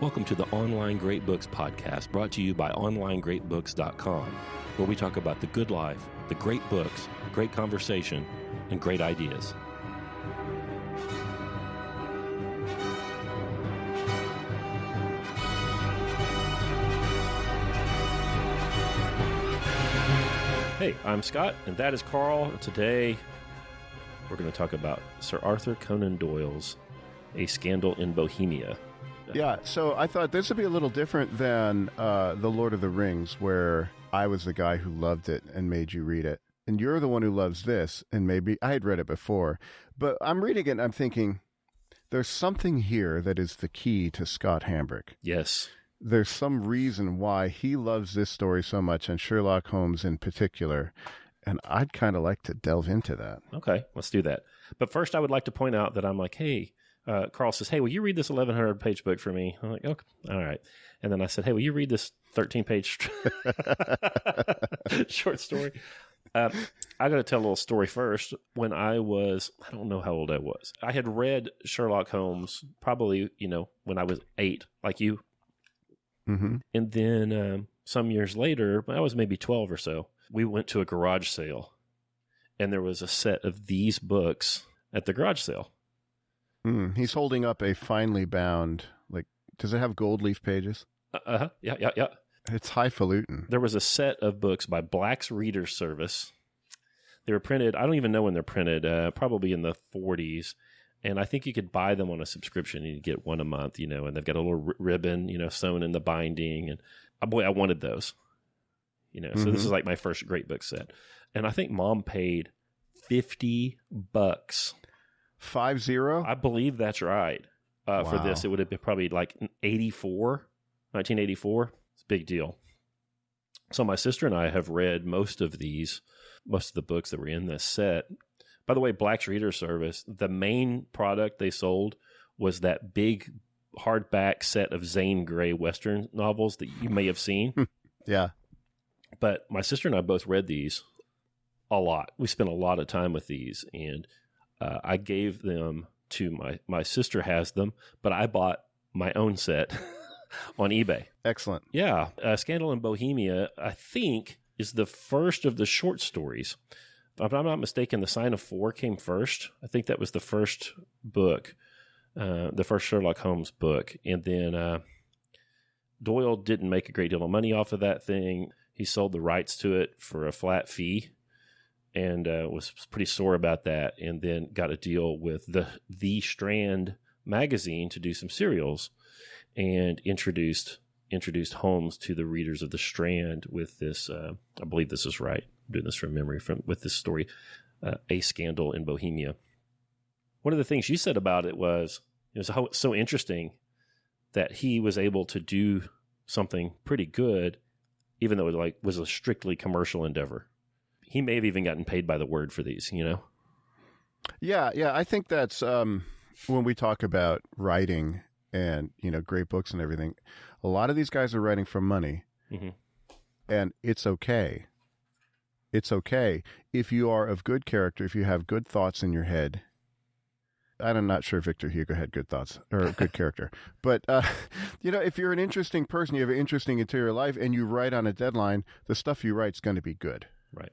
Welcome to the Online Great Books podcast, brought to you by OnlineGreatBooks.com, where we talk about the good life, the great books, great conversation, and great ideas. Hey, I'm Scott, and that is Karl. Today, we're going to talk about Sir Arthur Conan Doyle's A Scandal in Bohemia. Yeah, so I thought this would be a little different than The Lord of the Rings, where I was the guy who loved it and made you read it. And you're the one who loves this, and maybe I had read it before. But I'm reading it and I'm thinking, there's something here that is the key to Scott Hambrick. Yes. There's some reason why he loves this story so much, and Sherlock Holmes in particular. And I'd kind of like to delve into that. Okay, let's do that. But first, I would like to point out that I'm like, hey, Karl says, hey, will you read this 1,100-page book for me? I'm like, okay, all right. And then I said, hey, will you read this 13-page short story? I got to tell a little story first. When I don't know how old I was. I had read Sherlock Holmes probably, when I was 8, like you. Mm-hmm. And then some years later, I was maybe 12 or so, we went to a garage sale. And there was a set of these books at the garage sale. He's holding up a finely bound, does it have gold leaf pages? Yeah. It's highfalutin. There was a set of books by Black's Reader's Service. They were printed, I don't even know when they're printed, probably in the 40s. And I think you could buy them on a subscription and you get one a month, and they've got a little ribbon, sewn in the binding. And boy, I wanted those, So this is like my first great book set. And I think Mom paid $50. 50? I believe that's right. For this, it would have been probably like 1984. It's a big deal. So my sister and I have read most of the books that were in this set. By the way, Black's Reader Service, the main product they sold was that big hardback set of Zane Grey Western novels that you may have seen. Yeah. But my sister and I both read these a lot. We spent a lot of time with these, and I gave them to my sister has them, but I bought my own set on eBay. Excellent. Yeah. Scandal in Bohemia, I think, is the first of the short stories. If I'm not mistaken, The Sign of Four came first. I think that was the first book, the first Sherlock Holmes book. And then Doyle didn't make a great deal of money off of that thing. He sold the rights to it for a flat fee. And was pretty sore about that, and then got a deal with the Strand magazine to do some serials, and introduced Holmes to the readers of the Strand with this. I believe this is right. I'm doing this from memory with this story, A Scandal in Bohemia. One of the things you said about it was so interesting that he was able to do something pretty good, even though it was a strictly commercial endeavor. He may have even gotten paid by the word for these, Yeah. I think that's when we talk about writing and, great books and everything, a lot of these guys are writing for money. Mm-hmm. And it's okay. It's okay if you are of good character, if you have good thoughts in your head. I'm not sure Victor Hugo had good thoughts or good character. But, if you're an interesting person, you have an interesting interior life, and you write on a deadline, the stuff you write is going to be good. Right.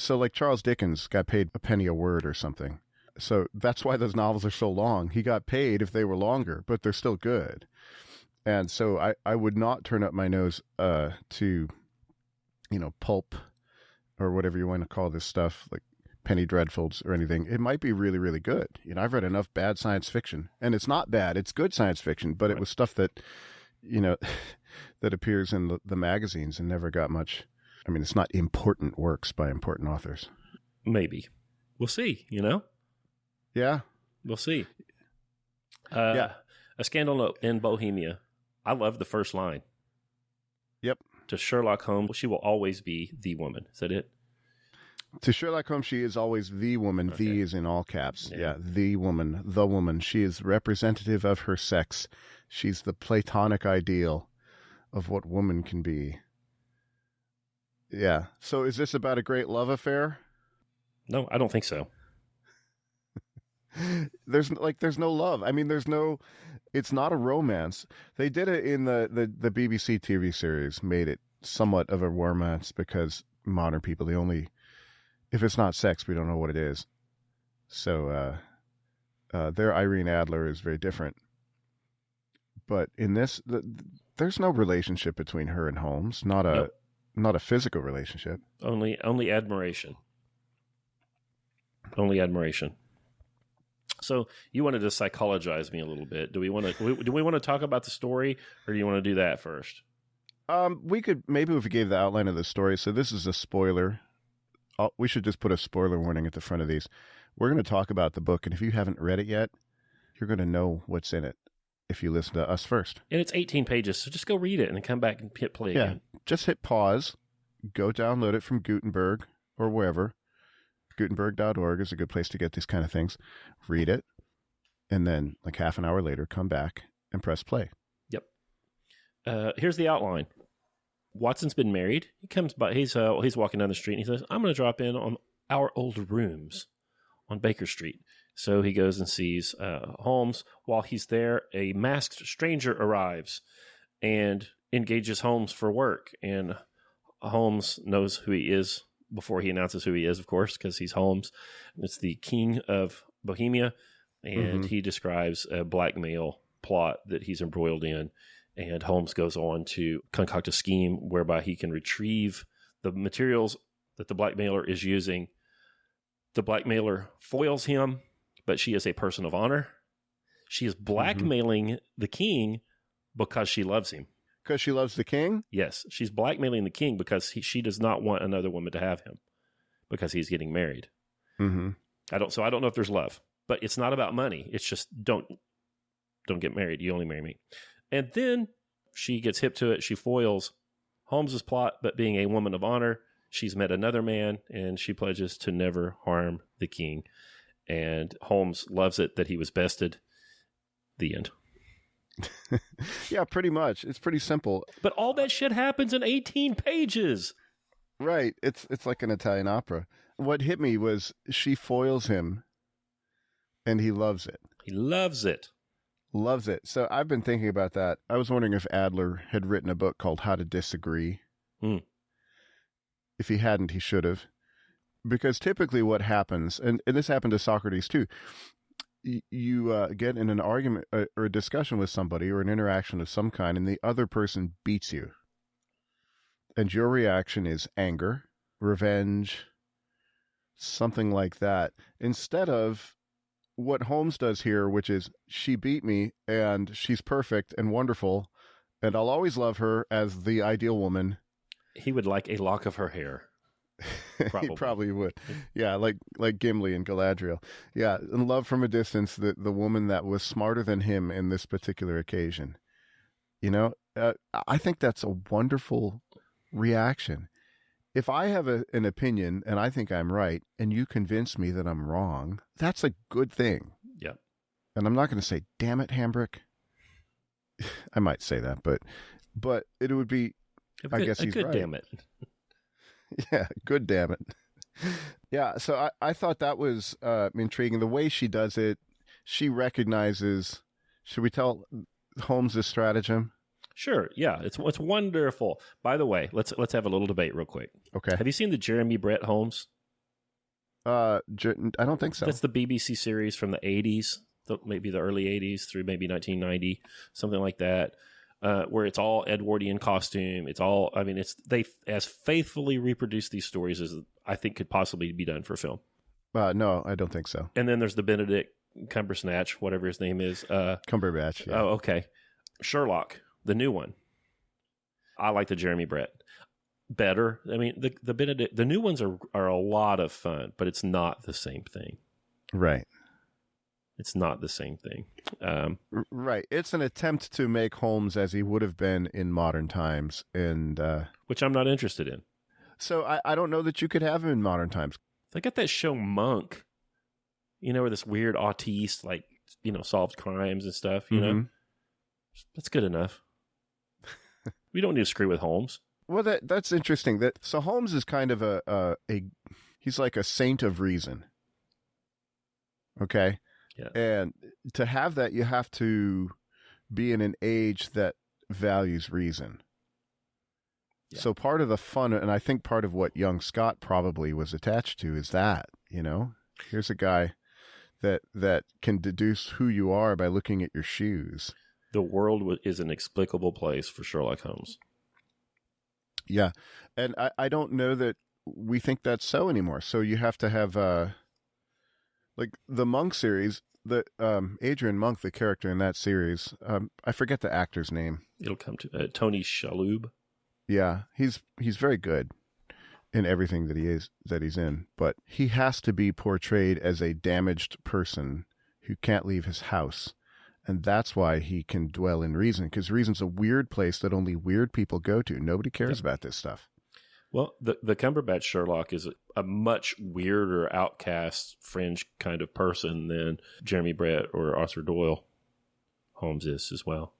So like Charles Dickens got paid a penny a word or something. So that's why those novels are so long. He got paid if they were longer, but they're still good. And so I would not turn up my nose to, pulp or whatever you want to call this stuff, like penny dreadfuls or anything. It might be really, really good. I've read enough bad science fiction, and it's not bad. It's good science fiction, but It was stuff that, that appears in the magazines and never got much. It's not important works by important authors. Maybe. We'll see, Yeah. We'll see. Yeah. A Scandal in Bohemia. I love the first line. Yep. To Sherlock Holmes, she will always be the woman. Is that it? To Sherlock Holmes, she is always the woman. Okay. The is in all caps. Yeah. The woman. She is representative of her sex. She's the Platonic ideal of what woman can be. Yeah. So is this about a great love affair? No, I don't think so. There's no love. I mean, it's not a romance. They did it in the BBC TV series, made it somewhat of a romance because modern people, if it's not sex, we don't know what it is. So their Irene Adler is very different. But in this, there's no relationship between her and Holmes. Not a physical relationship. Only admiration. Only admiration. So you wanted to psychologize me a little bit. Do we want to talk about the story, or do you want to do that first? We could, maybe if we gave the outline of the story. So this is a spoiler. We should just put a spoiler warning at the front of these. We're going to talk about the book, and if you haven't read it yet, you're going to know what's in it if you listen to us first. And it's 18 pages, so just go read it and then come back and hit play again. Just hit pause, go download it from Gutenberg or wherever. Gutenberg.org is a good place to get these kind of things. Read it, and then like half an hour later, come back and press play. Yep. Here's the outline. Watson's been married. He comes by. He's walking down the street, and he says, "I'm going to drop in on our old rooms on Baker Street." So he goes and sees Holmes. While he's there, a masked stranger arrives and engages Holmes for work. And Holmes knows who he is before he announces who he is, of course, because he's Holmes. It's the King of Bohemia, and he describes a blackmail plot that he's embroiled in. And Holmes goes on to concoct a scheme whereby he can retrieve the materials that the blackmailer is using. The blackmailer foils him, but she is a person of honor. She is blackmailing the king because she loves him. Because she loves the king? Yes, she's blackmailing the king because she does not want another woman to have him because he's getting married. Mm-hmm. I don't know if there's love, but it's not about money. It's just don't get married. You only marry me. And then she gets hip to it. She foils Holmes's plot, but being a woman of honor, she's met another man, and she pledges to never harm the king. And Holmes loves it that he was bested. The end. Yeah, pretty much. It's pretty simple. But all that shit happens in 18 pages. Right. It's like an Italian opera. What hit me was she foils him, and he loves it. He loves it. Loves it. So I've been thinking about that. I was wondering if Adler had written a book called How to Disagree. If he hadn't, he should have. Because typically what happens, and this happened to Socrates too, you get in an argument or a discussion with somebody or an interaction of some kind, and the other person beats you. And your reaction is anger, revenge, something like that. Instead of what Holmes does here, which is she beat me and she's perfect and wonderful, and I'll always love her as the ideal woman. He would like a lock of her hair. He probably would. Yeah, like Gimli and Galadriel. Yeah, and love from a distance the woman that was smarter than him in this particular occasion. You know, I think that's a wonderful reaction. If I have an opinion and I think I'm right and you convince me that I'm wrong, that's a good thing. Yeah. And I'm not going to say, damn it, Hambrick. I might say that, but it would be, I guess he's right. Damn it. Yeah, good damn it. Yeah, so I thought that was intriguing. The way she does it, she recognizes, should we tell Holmes' stratagem? Sure, yeah, it's wonderful. By the way, let's have a little debate real quick. Okay. Have you seen the Jeremy Brett Holmes? I don't think so. That's the BBC series from the 80s, maybe the early 80s through maybe 1990, something like that. Where it's all Edwardian costume. It's all, I mean, they as faithfully reproduce these stories as I think could possibly be done for film. No, I don't think so. And then there's the Benedict Cumbersnatch, whatever his name is. Cumberbatch. Yeah. Oh, okay. Sherlock, the new one. I like the Jeremy Brett better. I mean, the Benedict, the new ones are a lot of fun, but it's not the same thing. Right. It's not the same thing. Right. It's an attempt to make Holmes as he would have been in modern times, and which I'm not interested in. So I don't know that you could have him in modern times. They got that show Monk, where this weird autiste, solves crimes and stuff, you know? That's good enough. We don't need to screw with Holmes. Well, that's interesting. So Holmes is kind of he's like a saint of reason. Okay? Yeah. And to have that, you have to be in an age that values reason. Yeah. So part of the fun, and I think part of what young Scott probably was attached to, is that, here's a guy that can deduce who you are by looking at your shoes. The world is an explicable place for Sherlock Holmes. Yeah. And I don't know that we think that's so anymore. So you have to have, like the Monk series, the Adrian Monk, the character in that series, I forget the actor's name. It'll come to Tony Shalhoub. Yeah, he's very good in everything that he's in, but he has to be portrayed as a damaged person who can't leave his house. And that's why he can dwell in reason, because reason's a weird place that only weird people go to. Nobody cares about this stuff. Well, the Cumberbatch Sherlock is a much weirder, outcast, fringe kind of person than Jeremy Brett or Arthur Doyle Holmes is as well.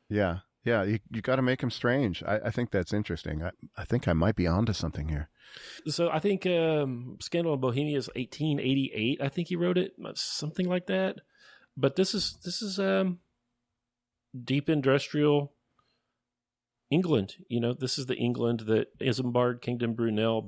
Yeah. Yeah, you got to make him strange. I think that's interesting. I think I might be onto something here. So I think Scandal in Bohemia is 1888. I think he wrote it, something like that. But this is deep industrial England. This is the England that Isambard Kingdom Brunel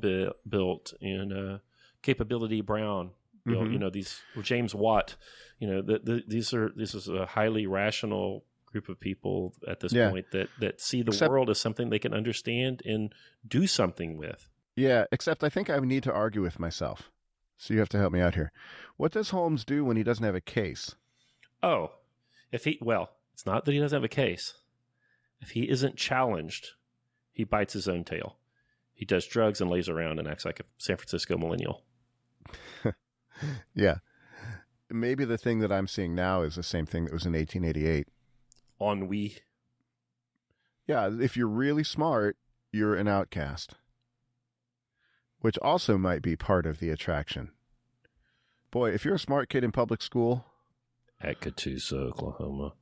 built, and Capability Brown built. Mm-hmm. These James Watt. This is a highly rational group of people at this point that see the world as something they can understand and do something with. Yeah, except I think I need to argue with myself. So you have to help me out here. What does Holmes do when he doesn't have a case? Oh, it's not that he doesn't have a case. If he isn't challenged, he bites his own tail. He does drugs and lays around and acts like a San Francisco millennial. Yeah. Maybe the thing that I'm seeing now is the same thing that was in 1888. Ennui. Yeah, if you're really smart, you're an outcast. Which also might be part of the attraction. Boy, if you're a smart kid in public school... At Catoosa, Oklahoma.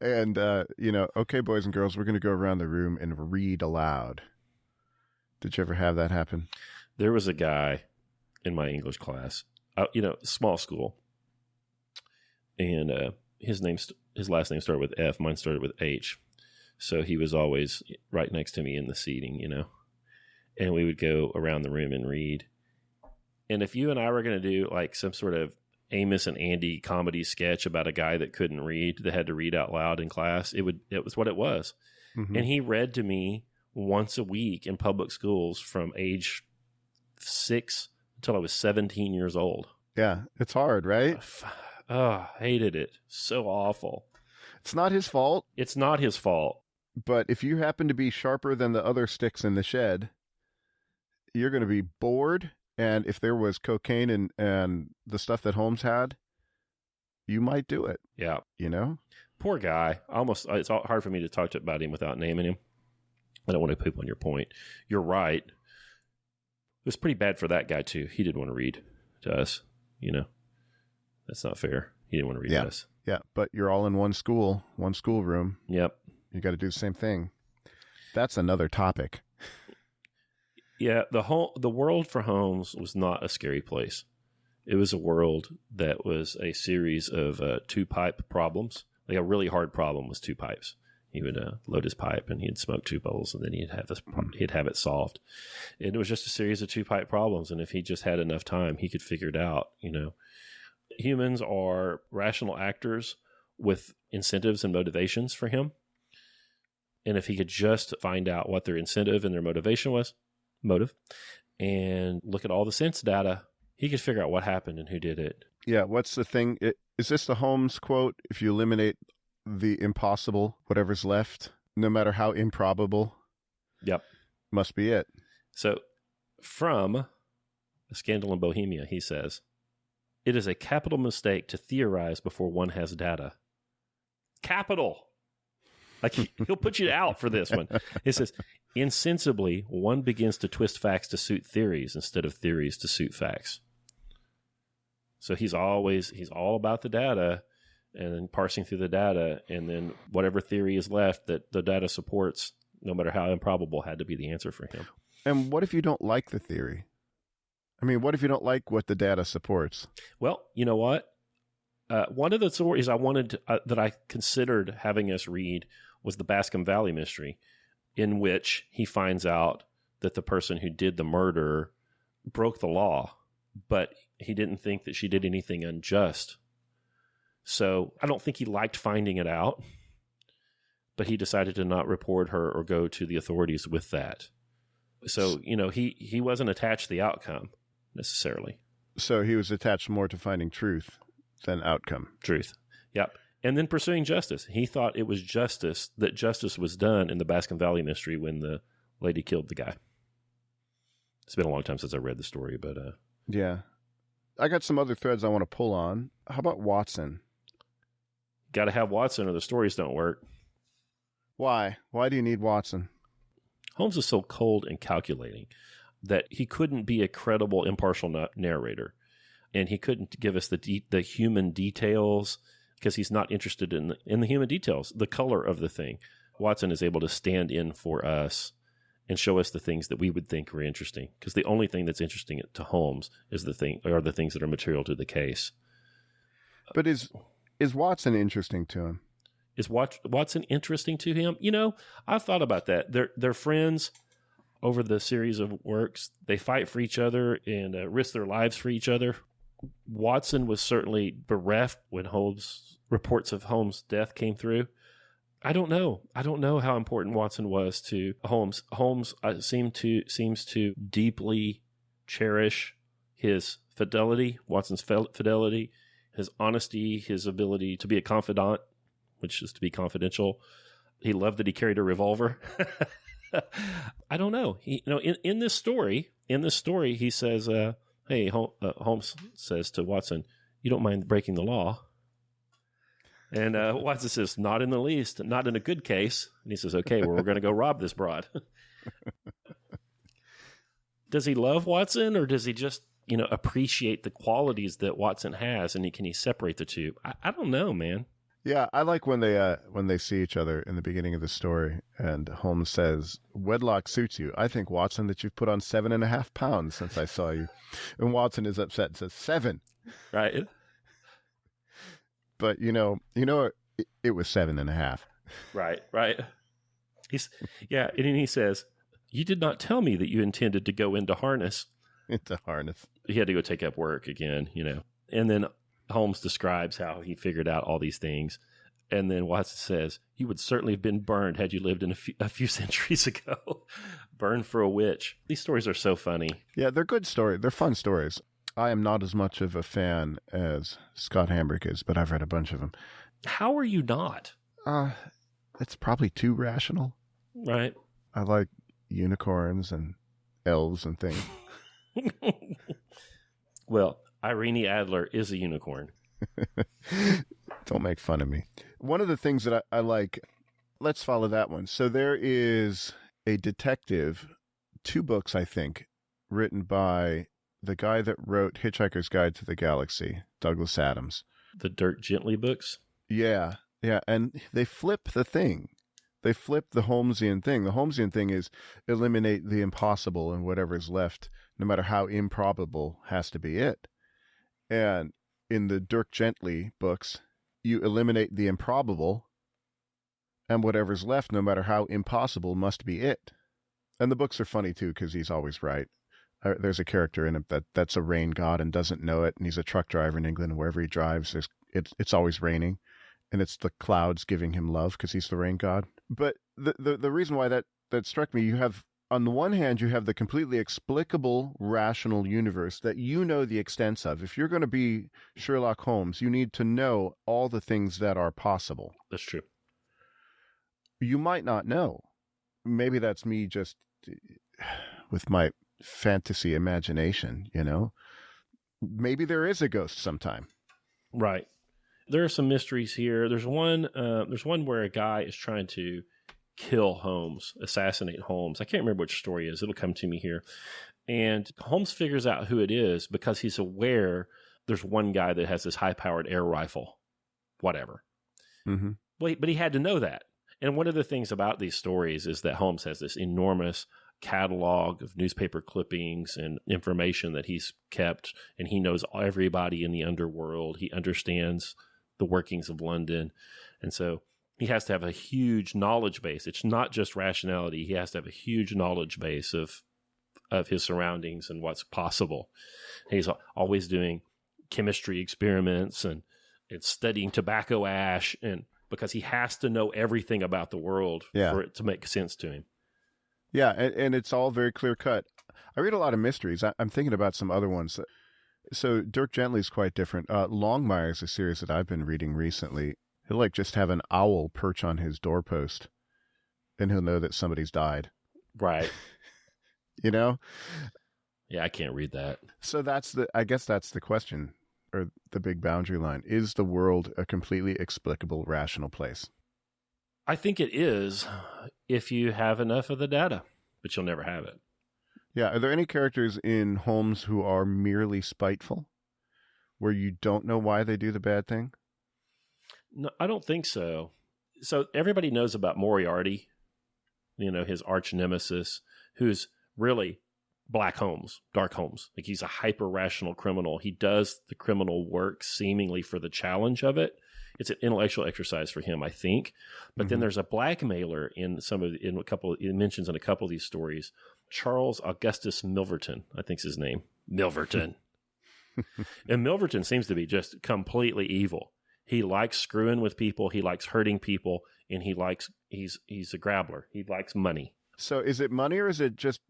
And, okay, boys and girls, we're going to go around the room and read aloud. Did you ever have that happen? There was a guy in my English class, small school. And his last name started with F. Mine started with H. So he was always right next to me in the seating, And we would go around the room and read. And if you and I were going to do like some sort of Amos and Andy comedy sketch about a guy that couldn't read, that had to read out loud in class, it was what it was. Mm-hmm. And he read to me once a week in public schools from age 6 until I was 17 years old. Yeah, it's hard, right? Oh, hated it. So awful. It's not his fault. It's not his fault. But if you happen to be sharper than the other sticks in the shed, you're going to be bored. And if there was cocaine and the stuff that Holmes had, you might do it. Yeah. Poor guy. It's hard for me to talk about him without naming him. I don't want to poop on your point. You're right. It was pretty bad for that guy, too. He didn't want to read to us, That's not fair. He didn't want to read to us. Yeah, but you're all in one schoolroom. Yep. You got to do the same thing. That's another topic. Yeah, the world for Holmes was not a scary place. It was a world that was a series of two-pipe problems. Like a really hard problem was two pipes. He would load his pipe and he'd smoke two bowls and then he'd have it solved. And it was just a series of two-pipe problems. And if he just had enough time, he could figure it out, Humans are rational actors with incentives and motivations for him. And if he could just find out what their incentive and their motivation was, and look at all the sense data, he could figure out what happened and who did it. Yeah, what's the thing? Is this the Holmes quote? If you eliminate the impossible, whatever's left, no matter how improbable, yep, must be it. So from A Scandal in Bohemia, he says, "It is a capital mistake to theorize before one has data." Capital! Like he'll put you out for this one. He says, "Insensibly, one begins to twist facts to suit theories instead of theories to suit facts." So he's all about the data and then parsing through the data, and then whatever theory is left that the data supports, no matter how improbable, had to be the answer for him. And what if you don't like the theory? I mean, what if you don't like what the data supports? Well, you know what? One of the stories I wanted that I considered having us read was the Bascom Valley mystery, in which he finds out that the person who did the murder broke the law, but he didn't think that she did anything unjust. So I don't think he liked finding it out, but he decided to not report her or go to the authorities with that. So, he wasn't attached to the outcome necessarily. So he was attached more to finding truth than outcome. Truth. Yep. And then pursuing justice. He thought it was justice, that justice was done in the Bascom Valley mystery when the lady killed the guy. It's been a long time since I read the story, but... Yeah. I got some other threads I want to pull on. How about Watson? Got to have Watson or the stories don't work. Why? Why do you need Watson? Holmes is so cold and calculating that he couldn't be a credible, impartial narrator. And he couldn't give us the human details because he's not interested in the human details, the color of the thing. Watson is able to stand in for us and show us the things that we would think were interesting, because the only thing that's interesting to Holmes are the things that are material to the case. But is Watson interesting to him? Is Watson interesting to him? I've thought about that. They're friends over the series of works. They fight for each other and risk their lives for each other. Watson was certainly bereft when reports of Holmes' death came through. I don't know. I don't know how important Watson was to Holmes. Holmes seems to deeply cherish his fidelity, Watson's fidelity, his honesty, his ability to be a confidant, which is to be confidential. He loved that he carried a revolver. I don't know. In this story, he says, "Hey," Holmes says to Watson, "You don't mind breaking the law?" And Watson says, "Not in the least, not in a good case." And he says, "Okay, well, we're going to go rob this broad." Does he love Watson, or does he just, appreciate the qualities that Watson has, and can he separate the two? I don't know, man. Yeah, I like when they see each other in the beginning of the story, and Holmes says, "Wedlock suits you. I think, Watson, that you've put on 7.5 pounds since I saw you." And Watson is upset and says, 7. Right. But, it was 7.5. Right. And he says, "You did not tell me that you intended to go into harness." Into harness. He had to go take up work again, And then Holmes describes how he figured out all these things. And then Watson says, "You would certainly have been burned had you lived in a few centuries ago." Burned for a witch. These stories are so funny. Yeah, they're good stories. They're fun stories. I am not as much of a fan as Scott Hambrick is, but I've read a bunch of them. How are you not? It's probably too rational. Right. I like unicorns and elves and things. Well, Irene Adler is a unicorn. Don't make fun of me. One of the things that I like, let's follow that one. So there is a detective, 2 books, I think, written by the guy that wrote Hitchhiker's Guide to the Galaxy, Douglas Adams. The Dirk Gently books? Yeah. And they flip the thing. They flip the Holmesian thing. The Holmesian thing is eliminate the impossible, and whatever's left, no matter how improbable, has to be it. And in the Dirk Gently books, you eliminate the improbable, and whatever's left, no matter how impossible, must be it. And the books are funny, too, because he's always right. There's a character in it that's a rain god and doesn't know it, and he's a truck driver in England, and wherever he drives, it's always raining, and it's the clouds giving him love because he's the rain god. But the reason why that struck me, you have, on the one hand, you have the completely explicable, rational universe that you know the extents of. If you're going to be Sherlock Holmes, you need to know all the things that are possible. That's true. You might not know. Maybe that's me just with my fantasy imagination, Maybe there is a ghost sometime. Right. There are some mysteries here. There's one where a guy is trying to kill Holmes, assassinate Holmes. I can't remember which story it is. It'll come to me here. And Holmes figures out who it is because he's aware there's one guy that has this high-powered air rifle, whatever. Mm-hmm. But he had to know that. And one of the things about these stories is that Holmes has this enormous catalog of newspaper clippings and information that he's kept, and he knows everybody in the underworld. He understands the workings of London. And so he has to have a huge knowledge base. It's not just rationality. He has to have a huge knowledge base of his surroundings and what's possible. And he's always doing chemistry experiments and studying tobacco ash, and because he has to know everything about the world for it to make sense to him. Yeah, and it's all very clear cut. I read a lot of mysteries. I'm thinking about some other ones. So Dirk Gently's quite different. Longmire's a series that I've been reading recently. He'll like just have an owl perch on his doorpost, and he'll know that somebody's died. Right. You know? Yeah, I can't read that. So I guess that's the question, or the big boundary line. Is the world a completely explicable, rational place? I think it is if you have enough of the data, but you'll never have it. Yeah. Are there any characters in Holmes who are merely spiteful, where you don't know why they do the bad thing? No, I don't think so. So everybody knows about Moriarty, his arch nemesis, who's really Black Holmes, Dark Holmes. Like, he's a hyper-rational criminal. He does the criminal work seemingly for the challenge of it. It's an intellectual exercise for him, I think. But then there's a blackmailer it mentions in a couple of these stories. Charles Augustus Milverton, I think's his name. Milverton. And Milverton seems to be just completely evil. He likes screwing with people. He likes hurting people, and he's a grabbler. He likes money. So is it money, or is it just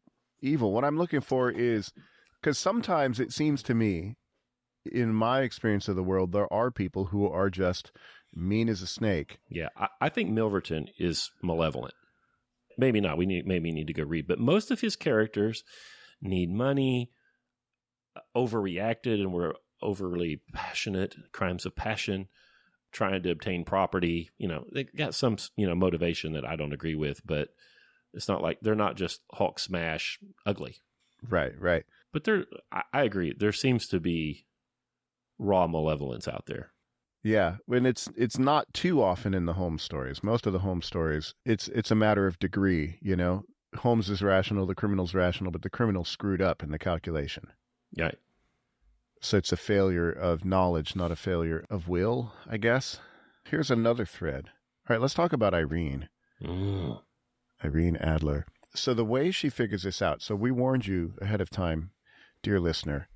evil? What I'm looking for is, because sometimes it seems to me, in my experience of the world, there are people who are just mean as a snake. Yeah, I think Milverton is malevolent. Maybe not. We need to go read. But most of his characters need money, overreacted, and were overly passionate, crimes of passion, trying to obtain property. They got some, motivation that I don't agree with, but it's not like they're not just Hulk smash ugly. Right. But I agree. There seems to be raw malevolence out there. Yeah, when it's not too often in the Holmes stories. Most of the Holmes stories, it's a matter of degree. Holmes is rational, the criminal's rational, but the criminal screwed up in the calculation. Right. So it's a failure of knowledge, not a failure of will, I guess. Here's another thread. All right, let's talk about Irene. Irene Adler. So the way she figures this out, so we warned you ahead of time, dear listener,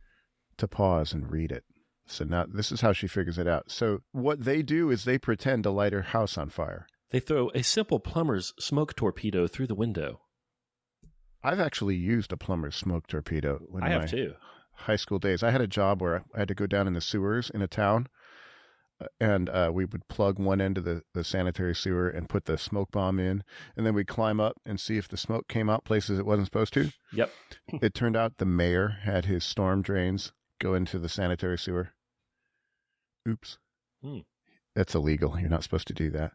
to pause and read it. So now this is how she figures it out. So what they do is they pretend to light her house on fire. They throw a simple plumber's smoke torpedo through the window. I've actually used a plumber's smoke torpedo. I have too. High school days. I had a job where I had to go down in the sewers in a town, and we would plug one end of the sanitary sewer and put the smoke bomb in, and then we'd climb up and see if the smoke came out places it wasn't supposed to. Yep. It turned out the mayor had his storm drains go into the sanitary sewer. Oops. That's illegal. You're not supposed to do that.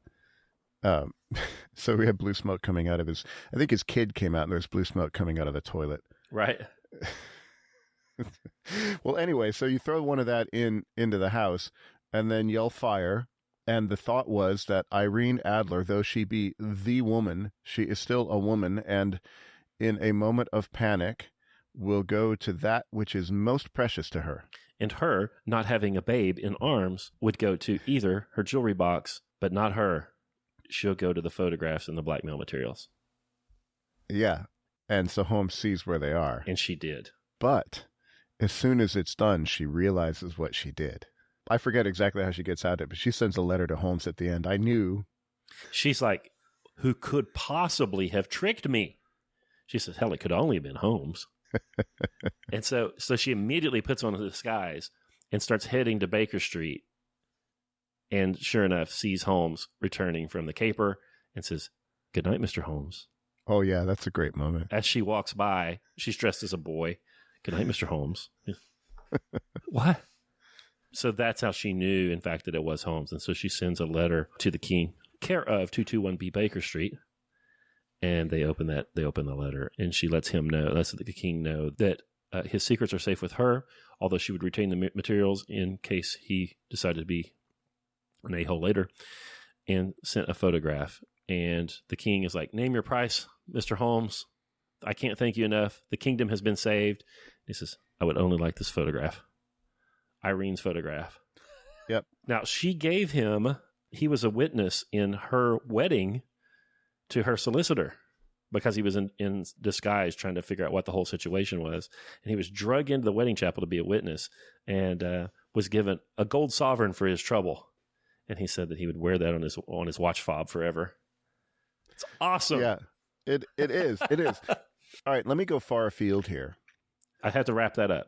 So we had blue smoke coming out of I think his kid came out and there was blue smoke coming out of the toilet. Right. Well, anyway, so you throw one of that into the house and then yell fire. And the thought was that Irene Adler, though she be the woman, she is still a woman. And in a moment of panic, will go to that which is most precious to her. And her, not having a babe in arms, would go to either her jewelry box, but not her. She'll go to the photographs and the blackmail materials. Yeah. And so Holmes sees where they are. And she did. But as soon as it's done, she realizes what she did. I forget exactly how she gets out of it, but she sends a letter to Holmes at the end. I knew. She's like, who could possibly have tricked me? She says, hell, it could only have been Holmes. And so she immediately puts on a disguise and starts heading to Baker Street. And sure enough, sees Holmes returning from the caper and says, good night, Mr. Holmes. Oh, yeah, that's a great moment. As she walks by, she's dressed as a boy. Good night, Mr. Holmes. What? So that's how she knew, in fact, that it was Holmes. And so she sends a letter to the king, care of 221B Baker Street. And they open the letter, and she lets him know, lets the king know that his secrets are safe with her, although she would retain the materials in case he decided to be an a-hole later, and sent a photograph. And the king is like, name your price, Mr. Holmes. I can't thank you enough. The kingdom has been saved. He says, I would only like this photograph. Irene's photograph. Yep. Now, she gave him, he was a witness in her wedding to her solicitor because he was in disguise trying to figure out what the whole situation was. And he was drugged into the wedding chapel to be a witness and was given a gold sovereign for his trouble. And he said that he would wear that on his watch fob forever. It's awesome. Yeah, it is. It is. All right, let me go far afield here. I have to wrap that up.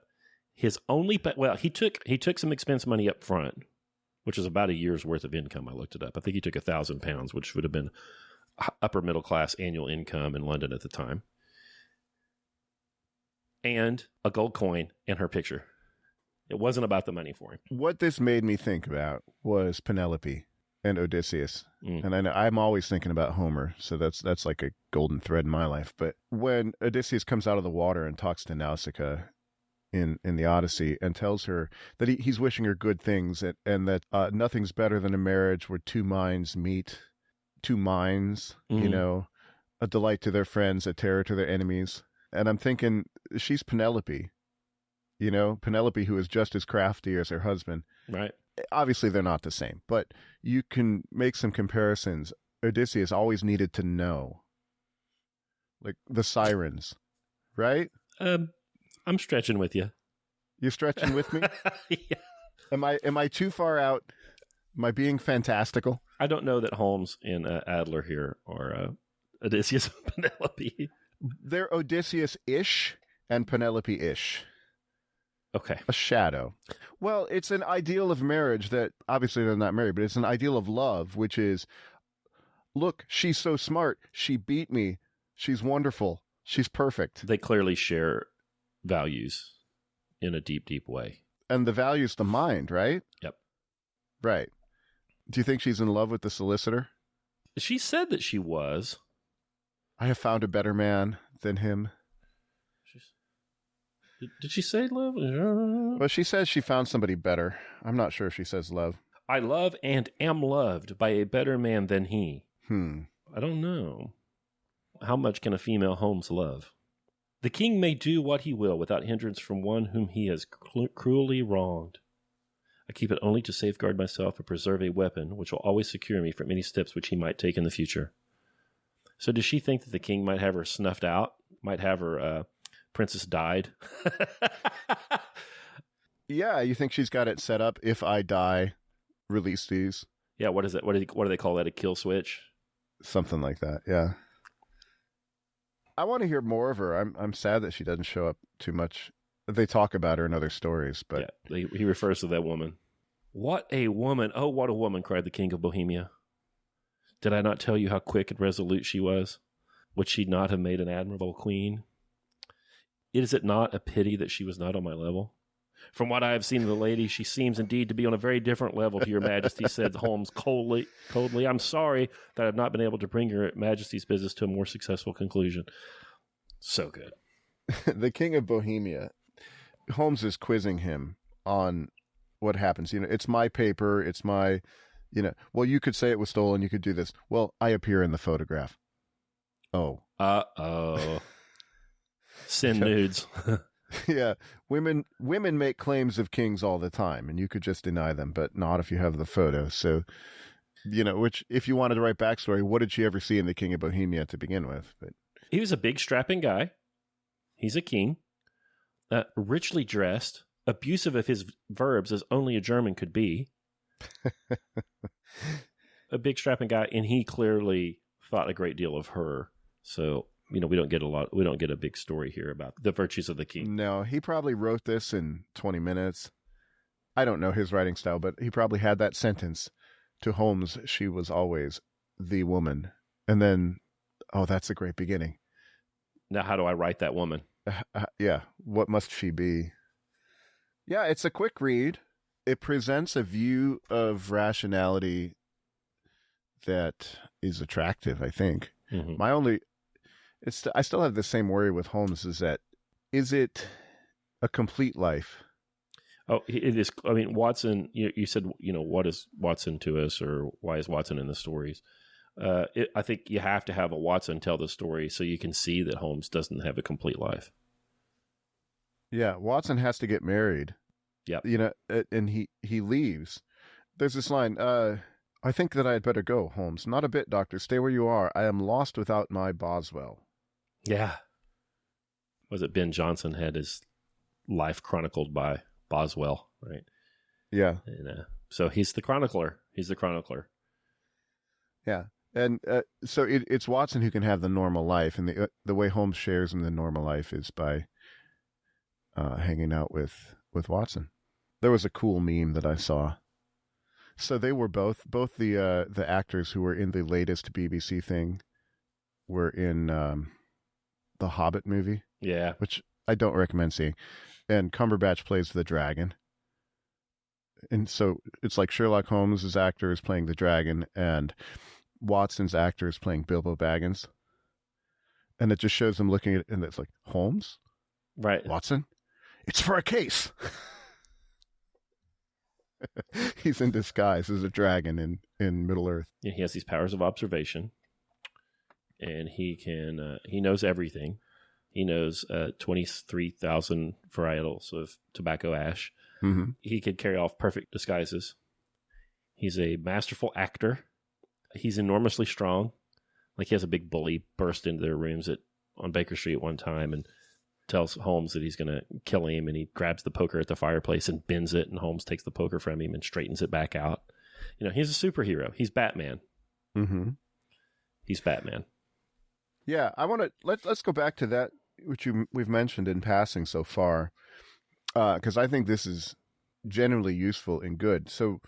His only, he took some expense money up front, which is about a year's worth of income. I looked it up. I think he took £1,000, which would have been upper middle class annual income in London at the time, and a gold coin and her picture. It wasn't about the money for him. What this made me think about was Penelope and Odysseus. And I know I'm always thinking about Homer, so that's like a golden thread in my life. But when Odysseus comes out of the water and talks to Nausicaa in the Odyssey and tells her that he's wishing her good things and that nothing's better than a marriage where two minds meet, two minds, a delight to their friends, a terror to their enemies. And I'm thinking, she's Penelope, Penelope, who is just as crafty as her husband. Right. Obviously, they're not the same, but you can make some comparisons. Odysseus always needed to know, like the sirens, right? I'm stretching with you. You're stretching with me? Yeah. Am I too far out? Am I being fantastical? I don't know that Holmes and Adler here are Odysseus and Penelope. They're Odysseus-ish and Penelope-ish. Okay. A shadow. Well, it's an ideal of marriage that, obviously they're not married, but it's an ideal of love, which is, look, she's so smart. She beat me. She's wonderful. She's perfect. They clearly share values in a deep, deep way. And the value's the mind, right? Yep. Right. Do you think she's in love with the solicitor? She said that she was. I have found a better man than him. Did she say love? Well, she says she found somebody better. I'm not sure if she says love. I love and am loved by a better man than he. I don't know. How much can a female Holmes love? The king may do what he will without hindrance from one whom he has cruelly wronged. I keep it only to safeguard myself and preserve a weapon which will always secure me from any steps which he might take in the future. So does she think that the king might have her snuffed out? Might have her princess died? Yeah, you think she's got it set up? If I die, release these. Yeah, what is it? What do they call that? A kill switch? Something like that, yeah. I want to hear more of her. I'm sad that she doesn't show up too much. They talk about her in other stories, but yeah, he refers to that woman. What a woman! Oh, what a woman! Cried the king of Bohemia. Did I not tell you how quick and resolute she was? Would she not have made an admirable queen? Is it not a pity that she was not on my level? From what I have seen of the lady, she seems indeed to be on a very different level to your majesty, said Holmes coldly. I'm sorry that I have not been able to bring your majesty's business to a more successful conclusion. So good. The king of Bohemia, Holmes is quizzing him on what happens. It's my paper. It's my, well, you could say it was stolen. You could do this. Well, I appear in the photograph. Oh. Uh-oh. Send nudes. Yeah, women make claims of kings all the time, and you could just deny them, but not if you have the photo. So, which, if you wanted to write backstory, what did she ever see in the King of Bohemia to begin with? But he was a big, strapping guy. He's a king, richly dressed, abusive of his verbs as only a German could be. A big, strapping guy, and he clearly thought a great deal of her. So, we don't get a big story here about the virtues of the king. No, he probably wrote this in 20 minutes. I don't know his writing style, but he probably had that sentence to Holmes, she was always the woman. And then, oh, that's a great beginning. Now, how do I write that woman? Yeah, what must she be? Yeah, it's a quick read. It presents a view of rationality that is attractive, I think. Mm-hmm. I still have the same worry with Holmes, is it a complete life? Oh, it is. I mean, Watson, you said, what is Watson to us, or why is Watson in the stories? I think you have to have a Watson tell the story so you can see that Holmes doesn't have a complete life. Yeah, Watson has to get married. Yep. And he leaves. There's this line, I think that I had better go, Holmes. Not a bit, Doctor. Stay where you are. I am lost without my Boswell. Yeah. Was it Ben Jonson had his life chronicled by Boswell, right? Yeah. And, so he's the chronicler. Yeah. And so it's Watson who can have the normal life. And the way Holmes shares in the normal life is by hanging out with Watson. There was a cool meme that I saw. So they were both the actors who were in the latest BBC thing were in the Hobbit movie. Yeah. Which I don't recommend seeing. And Cumberbatch plays the dragon. And so it's like Sherlock Holmes' actor is playing the dragon and Watson's actor is playing Bilbo Baggins. And it just shows them looking at it and it's like, Holmes? Right. Watson? It's for a case. He's in disguise as a dragon in Middle Earth. Yeah, he has these powers of observation, and he knows everything. He knows 23,000 varietals of tobacco ash. Mm-hmm. He could carry off perfect disguises. He's a masterful actor. He's enormously strong. Like he has a big bully burst into their rooms on Baker Street at one time and tells Holmes that he's going to kill him, and he grabs the poker at the fireplace and bends it, and Holmes takes the poker from him and straightens it back out. He's a superhero. He's Batman. Mm-hmm. He's Batman. Yeah, I want to let's go back to that which we've mentioned in passing so far, because I think this is genuinely useful and good. So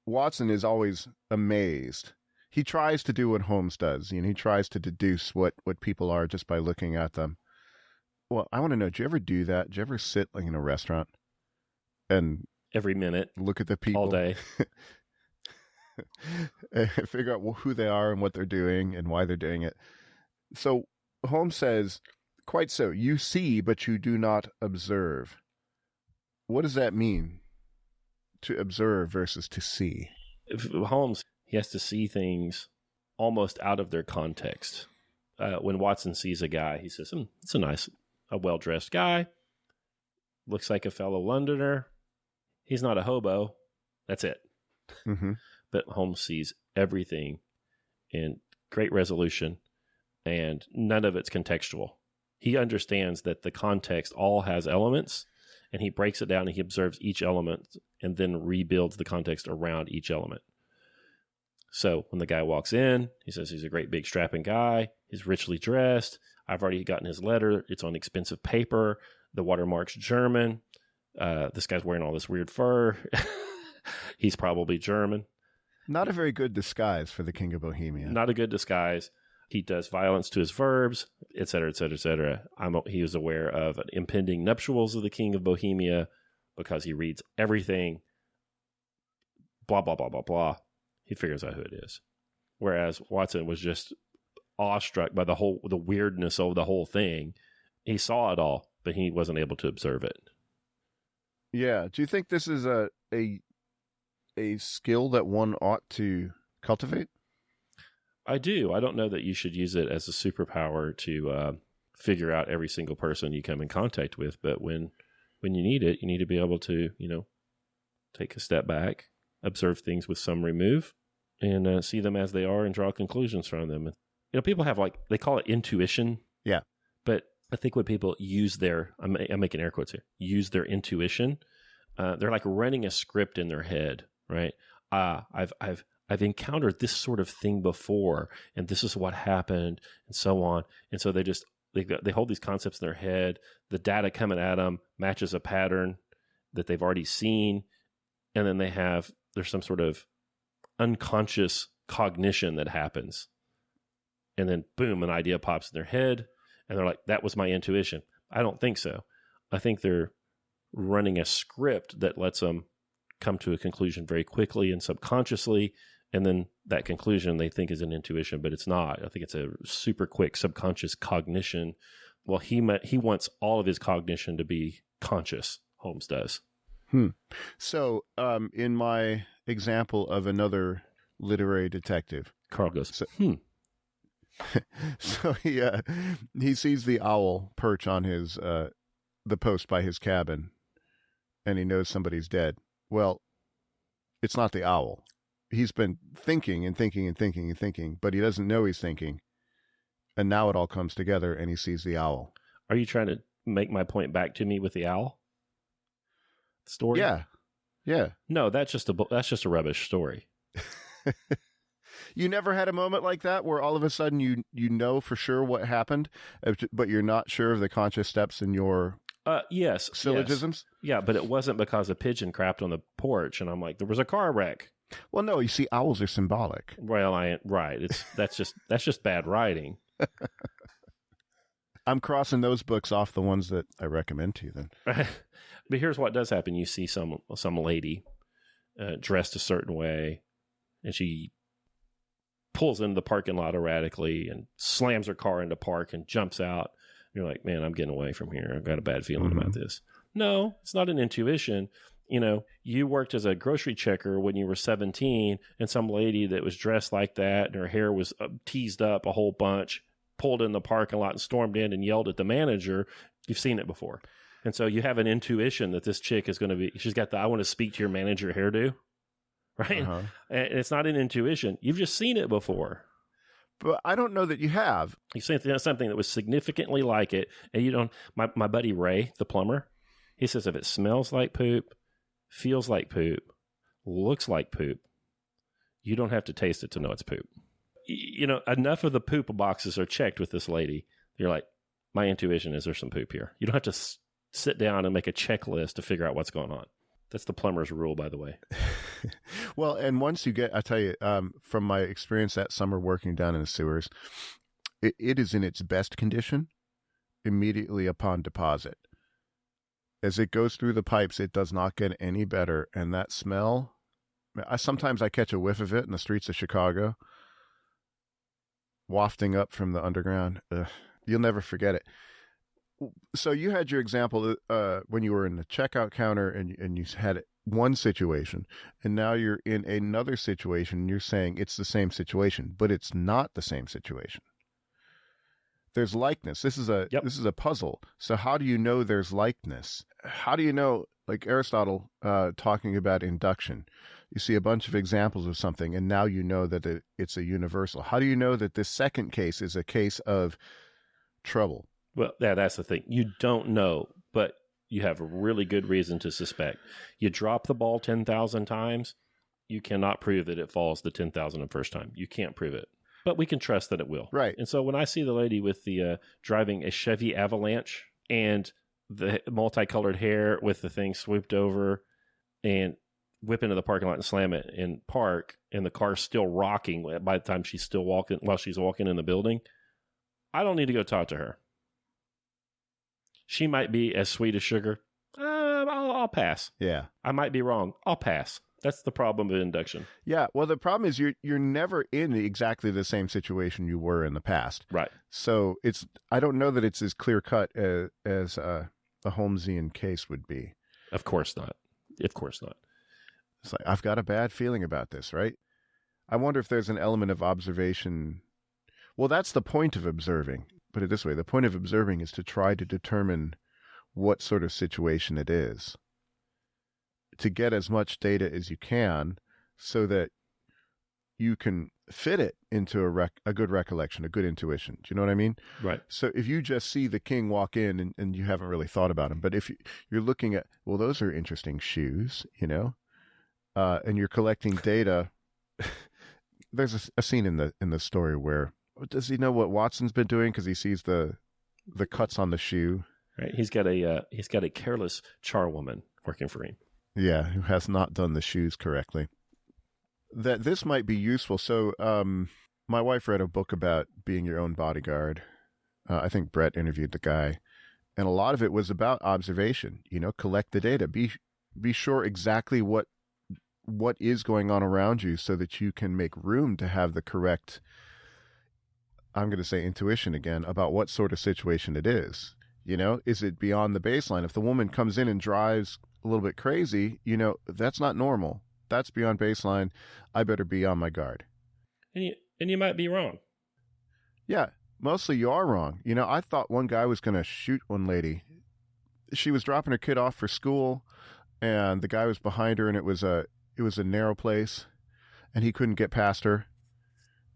Watson is always amazed. He tries to do what Holmes does. He tries to deduce what people are just by looking at them. Well, I want to know, do you ever do that? Do you ever sit like in a restaurant and every minute look at the people all day and figure out who they are and what they're doing and why they're doing it? So Holmes says, quite so, you see, but you do not observe. What does that mean? To observe versus to see. Holmes, he has to see things almost out of their context. When Watson sees a guy, he says, it's a well-dressed guy. Looks like a fellow Londoner. He's not a hobo. That's it. Mm-hmm. But Holmes sees everything in great resolution, and none of it's contextual. He understands that the context all has elements, and he breaks it down and he observes each element and then rebuilds the context around each element. So when the guy walks in, he says he's a great big strapping guy. He's richly dressed. I've already gotten his letter. It's on expensive paper. The watermark's German. This guy's wearing all this weird fur. He's probably German. Not a very good disguise for the King of Bohemia. Not a good disguise. He does violence to his verbs, et cetera, et cetera, et cetera. He was aware of impending nuptials of the King of Bohemia because he reads everything. Blah, blah, blah, blah, blah. He figures out who it is. Whereas Watson was just awestruck by the weirdness of the whole thing. He saw it all, but he wasn't able to observe it. Yeah. Do you think this is a skill that one ought to cultivate? I do. I don't know that you should use it as a superpower to figure out every single person you come in contact with, but when you need it, you need to be able to, take a step back, observe things with some remove, and see them as they are and draw conclusions from them. People have they call it intuition. Yeah. But I think when people use I'm making air quotes here, use their intuition, they're like running a script in their head, right? I've encountered this sort of thing before, and this is what happened, and so on. And so they hold these concepts in their head. The data coming at them matches a pattern that they've already seen, and then there's some sort of unconscious cognition that happens. And then, boom, an idea pops in their head, and they're like, that was my intuition. I don't think so. I think they're running a script that lets them come to a conclusion very quickly and subconsciously, and then that conclusion they think is an intuition, but it's not. I think it's a super quick subconscious cognition. Well, he wants all of his cognition to be conscious. Holmes does. So, in my example of another literary detective, Karl goes, So he sees the owl perch on his the post by his cabin, and he knows somebody's dead. Well, it's not the owl. He's been thinking and thinking and thinking and thinking, but he doesn't know he's thinking. And now it all comes together, and he sees the owl. Are you trying to make my point back to me with the owl story? Yeah. No, that's just a rubbish story. You never had a moment like that where all of a sudden you know for sure what happened, but you're not sure of the conscious steps in your yes syllogisms? Yes. Yeah, but it wasn't because a pigeon crapped on the porch, and I'm like, there was a car wreck. Well, no, you see, owls are symbolic. Well, that's just bad writing. I'm crossing those books off the ones that I recommend to you then. But here's what does happen. You see some lady dressed a certain way, and she pulls into the parking lot erratically and slams her car into park and jumps out. You're like, man, I'm getting away from here. I've got a bad feeling about this. No, it's not an intuition. You know, you worked as a grocery checker when you were 17, and some lady that was dressed like that and her hair was teased up a whole bunch pulled in the parking lot and stormed in and yelled at the manager. You've seen it before. And so you have an intuition that this chick is going to be, she's got the I want to speak to your manager hairdo, right? Uh-huh. And it's not an intuition. You've just seen it before. But I don't know that you have. You've seen something that was significantly like it, and you don't. My buddy Ray, the plumber, he says if it smells like poop, feels like poop, looks like poop, you don't have to taste it to know it's poop. You know, enough of the poop boxes are checked with this lady. You're like, my intuition is there's some poop here. You don't have to sit down and make a checklist to figure out what's going on. That's the plumber's rule, by the way. Well, and once you get, I tell you, from my experience that summer working down in the sewers, it is in its best condition immediately upon deposit. As it goes through the pipes, it does not get any better. And that smell, sometimes I catch a whiff of it in the streets of Chicago, wafting up from the underground. You'll never forget it. So you had your example when you were in the checkout counter and you had one situation, and now you're in another situation and you're saying it's the same situation, but it's not the same situation. There's likeness. This is a puzzle. So how do you know there's likeness? How do you know, like Aristotle talking about induction? You see a bunch of examples of something, and now you know that it's a universal. How do you know that this second case is a case of trouble? Well, yeah, that's the thing. You don't know, but you have a really good reason to suspect. You drop the ball 10,000 times, you cannot prove that it falls the 10,001st time. You can't prove it. But we can trust that it will. Right. And so when I see the lady with the driving a Chevy Avalanche and the multicolored hair with the thing swooped over and whip into the parking lot and slam it in park, and the car's still rocking by the time she's still walking, while she's walking in the building, I don't need to go talk to her. She might be as sweet as sugar. I'll pass. Yeah. I might be wrong. I'll pass. That's the problem with induction. Yeah. Well, the problem is you're never in exactly the same situation you were in the past. Right. So I don't know that it's as clear cut as a Holmesian case would be. Of course not. Of course not. It's like, I've got a bad feeling about this, right? I wonder if there's an element of observation. Well, that's the point of observing. Put it this way, the point of observing is to try to determine what sort of situation it is, to get as much data as you can so that you can fit it into a good recollection, a good intuition. Do you know what I mean? Right. So if you just see the king walk in and you haven't really thought about him, but if you're looking at, well, those are interesting shoes, you know, and you're collecting data. There's a scene in the story where, does he know what Watson's been doing? Because he sees the cuts on the shoe. Right. He's got a careless charwoman working for him. Yeah, who has not done the shoes correctly. That this might be useful. So, my wife read a book about being your own bodyguard. I think Brett interviewed the guy, and a lot of it was about observation. You know, collect the data. Be sure exactly what is going on around you, so that you can make room to have the correct, I'm going to say intuition again, about what sort of situation it is. You know, is it beyond the baseline? If the woman comes in and drives a little bit crazy, you know, that's not normal. That's beyond baseline. I better be on my guard. And And you might be wrong. Yeah, mostly you are wrong. You know, I thought one guy was going to shoot one lady. She was dropping her kid off for school, and the guy was behind her, and it was a narrow place, and he couldn't get past her,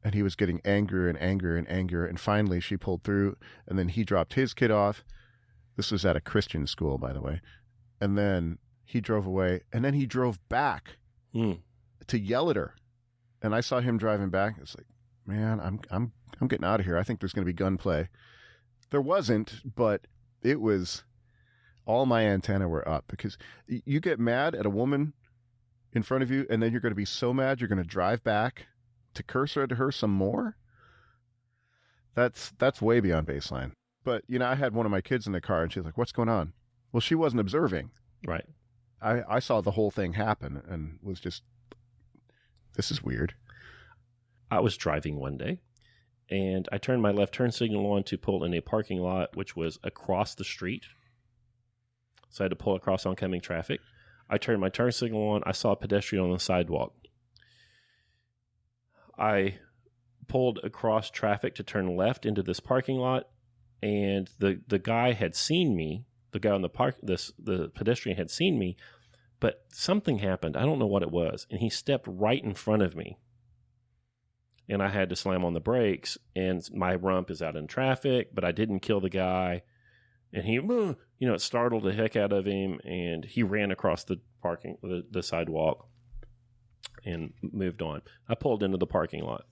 and he was getting angrier and angrier and angrier, and finally she pulled through, and then he dropped his kid off. This was at a Christian school, by the way. And then he drove away, and then he drove back to yell at her. And I saw him driving back. It's like, man, I'm getting out of here. I think there's going to be gunplay. There wasn't, but it was. All my antennae were up, because you get mad at a woman in front of you, and then you're going to be so mad you're going to drive back to curse at her some more. That's way beyond baseline. But, you know, I had one of my kids in the car, and she's like, what's going on? Well, she wasn't observing. Right. I saw the whole thing happen and was just, this is weird. I was driving one day, and I turned my left turn signal on to pull in a parking lot, which was across the street. So I had to pull across oncoming traffic. I turned my turn signal on. I saw a pedestrian on the sidewalk. I pulled across traffic to turn left into this parking lot, and the guy had seen me. The guy on the pedestrian had seen me, but something happened. I don't know what it was, and he stepped right in front of me. And I had to slam on the brakes, and my rump is out in traffic, but I didn't kill the guy. And he, it startled the heck out of him, and he ran across the sidewalk and moved on. I pulled into the parking lot.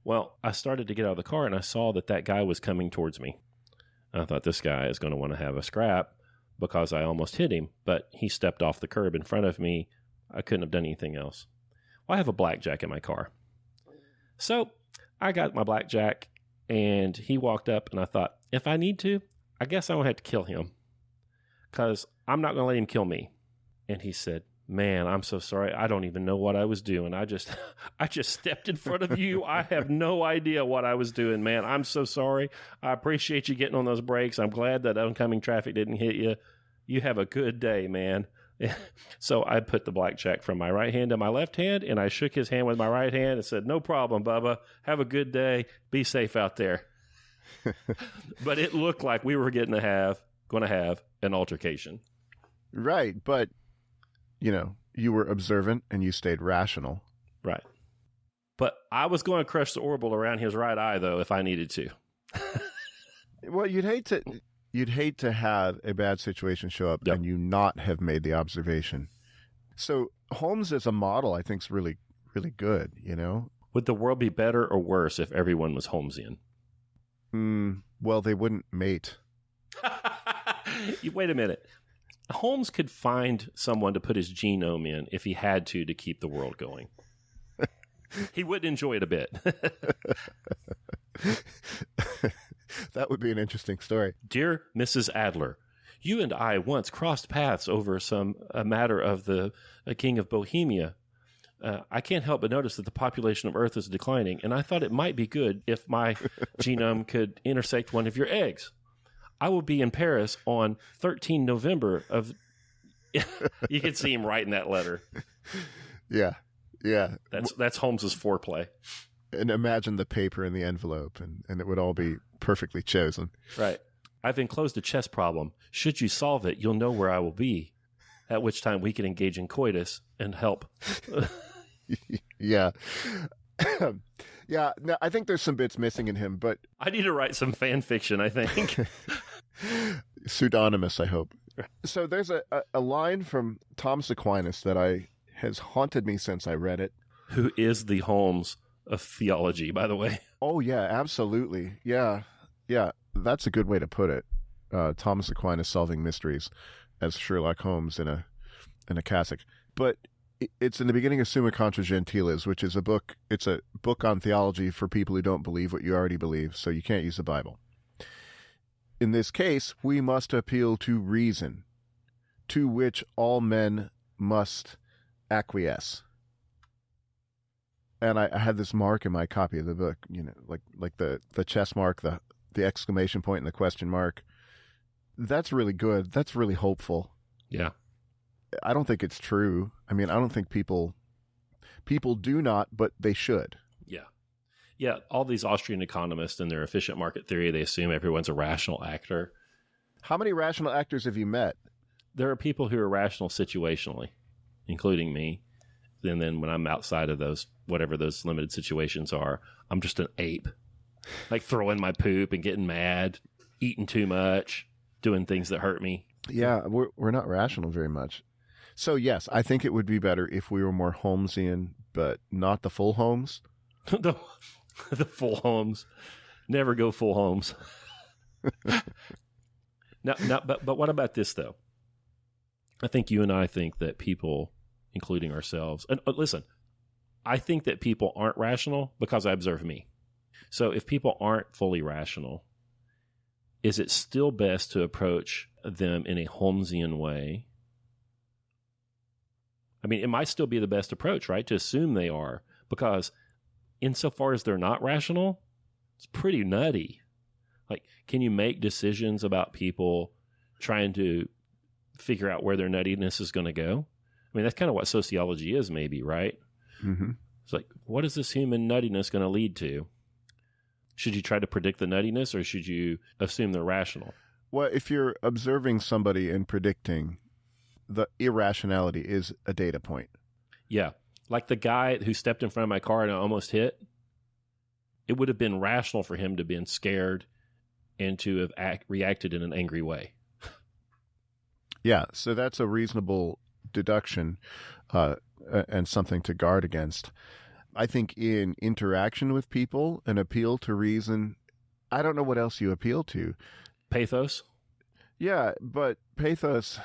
Well, I started to get out of the car, and I saw that guy was coming towards me. I thought, this guy is going to want to have a scrap because I almost hit him, but he stepped off the curb in front of me. I couldn't have done anything else. Well, I have a blackjack in my car. So I got my blackjack, and he walked up, and I thought, if I need to, I guess I don't have to kill him, because I'm not going to let him kill me. And he said, man, I'm so sorry. I don't even know what I was doing. I just stepped in front of you. I have no idea what I was doing, man. I'm so sorry. I appreciate you getting on those brakes. I'm glad that oncoming traffic didn't hit you. You have a good day, man. So I put the blackjack from my right hand to my left hand, and I shook his hand with my right hand and said, no problem, Bubba. Have a good day. Be safe out there. But it looked like we were going to have an altercation. Right, but, you were observant and you stayed rational. Right. But I was going to crush the orbital around his right eye, though, if I needed to. Well, you'd hate to have a bad situation show up and you not have made the observation. So Holmes as a model, I think, is really, really good, Would the world be better or worse if everyone was Holmesian? Well, they wouldn't mate. Wait a minute. Holmes could find someone to put his genome in if he had to keep the world going. He wouldn't enjoy it a bit. That would be an interesting story. Dear Mrs. Adler, you and I once crossed paths over a matter of the King of Bohemia. I can't help but notice that the population of Earth is declining, and I thought it might be good if my genome could intersect one of your eggs. I will be in Paris on 13 November of... You can see him writing that letter. Yeah. That's Holmes's foreplay. And imagine the paper in the envelope, and it would all be perfectly chosen. Right. I've enclosed a chess problem. Should you solve it, you'll know where I will be, at which time we can engage in coitus and help. Yeah. Yeah, no, I think there's some bits missing in him, but... I need to write some fan fiction, I think. Pseudonymous, I hope. So there's a line from Thomas Aquinas that has haunted me since I read it. Who is the Holmes of theology, by the way. Oh, yeah, absolutely. Yeah, that's a good way to put it. Thomas Aquinas solving mysteries as Sherlock Holmes in a cassock. But it's in the beginning of Summa Contra Gentiles, which is a book. It's a book on theology for people who don't believe what you already believe, so you can't use the Bible. In this case, we must appeal to reason, to which all men must acquiesce. And I had this mark in my copy of the book, like the chess mark, the exclamation point and the question mark. That's really good. That's really hopeful. Yeah. I don't think it's true. I mean, I don't think people do not, but they should. Yeah. Yeah, all these Austrian economists and their efficient market theory, they assume everyone's a rational actor. How many rational actors have you met? There are people who are rational situationally, including me. And then when I'm outside of those, whatever those limited situations are, I'm just an ape, like throwing my poop and getting mad, eating too much, doing things that hurt me. Yeah, we're not rational very much. So yes, I think it would be better if we were more Holmesian, but not the full Holmes. the full Holmes. Never go full Holmes. But what about this, though? I think you and I think that people, including ourselves, and listen, I think that people aren't rational because I observe me. So if people aren't fully rational, is it still best to approach them in a Holmesian way? I mean, it might still be the best approach, right? To assume they are, because insofar as they're not rational, it's pretty nutty. Like, can you make decisions about people trying to figure out where their nuttiness is going to go? I mean, that's kind of what sociology is, maybe, right? Mm-hmm. It's like, what is this human nuttiness going to lead to? Should you try to predict the nuttiness, or should you assume they're rational? Well, if you're observing somebody and predicting, the irrationality is a data point. Yeah. Like the guy who stepped in front of my car and I almost hit, it would have been rational for him to have been scared and to have reacted in an angry way. Yeah, so that's a reasonable deduction and something to guard against. I think in interaction with people, an appeal to reason, I don't know what else you appeal to. Pathos? Yeah, but pathos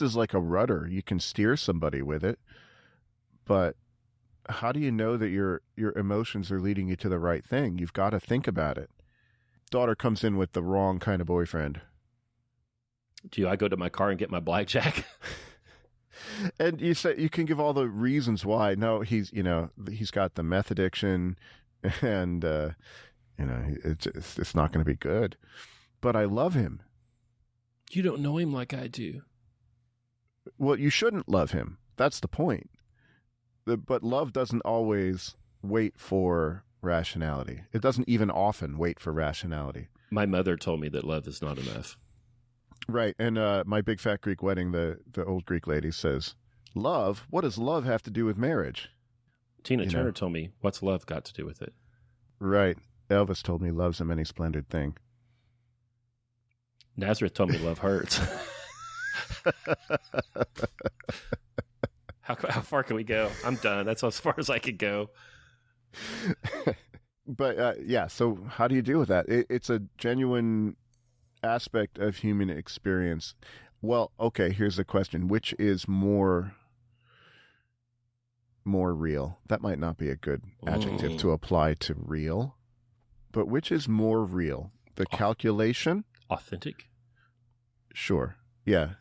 is like a rudder. You can steer somebody with it, but how do you know that your emotions are leading you to the right thing? You've got to think about it. Daughter comes in with the wrong kind of boyfriend. Do I go to my car and get my blackjack? And you say you can give all the reasons why. No, he's got the meth addiction, and it's not going to be good. But I love him. You don't know him like I do. Well, you shouldn't love him. That's the point. But love doesn't always wait for rationality. It doesn't even often wait for rationality. My mother told me that love is not enough. Right. And my Big Fat Greek Wedding, the old Greek lady says, love? What does love have to do with marriage? Tina Turner told me, what's love got to do with it? Right. Elvis told me love's a many splendid thing. Nazareth told me love hurts. How far can we go? I'm done. That's as far as I could go. But yeah, so how do you deal with that? It's a genuine aspect of human experience. Well, okay, here's the question. Which is more real? That might not be a good adjective to apply to real. But which is more real? The calculation? Authentic? Sure. Yeah.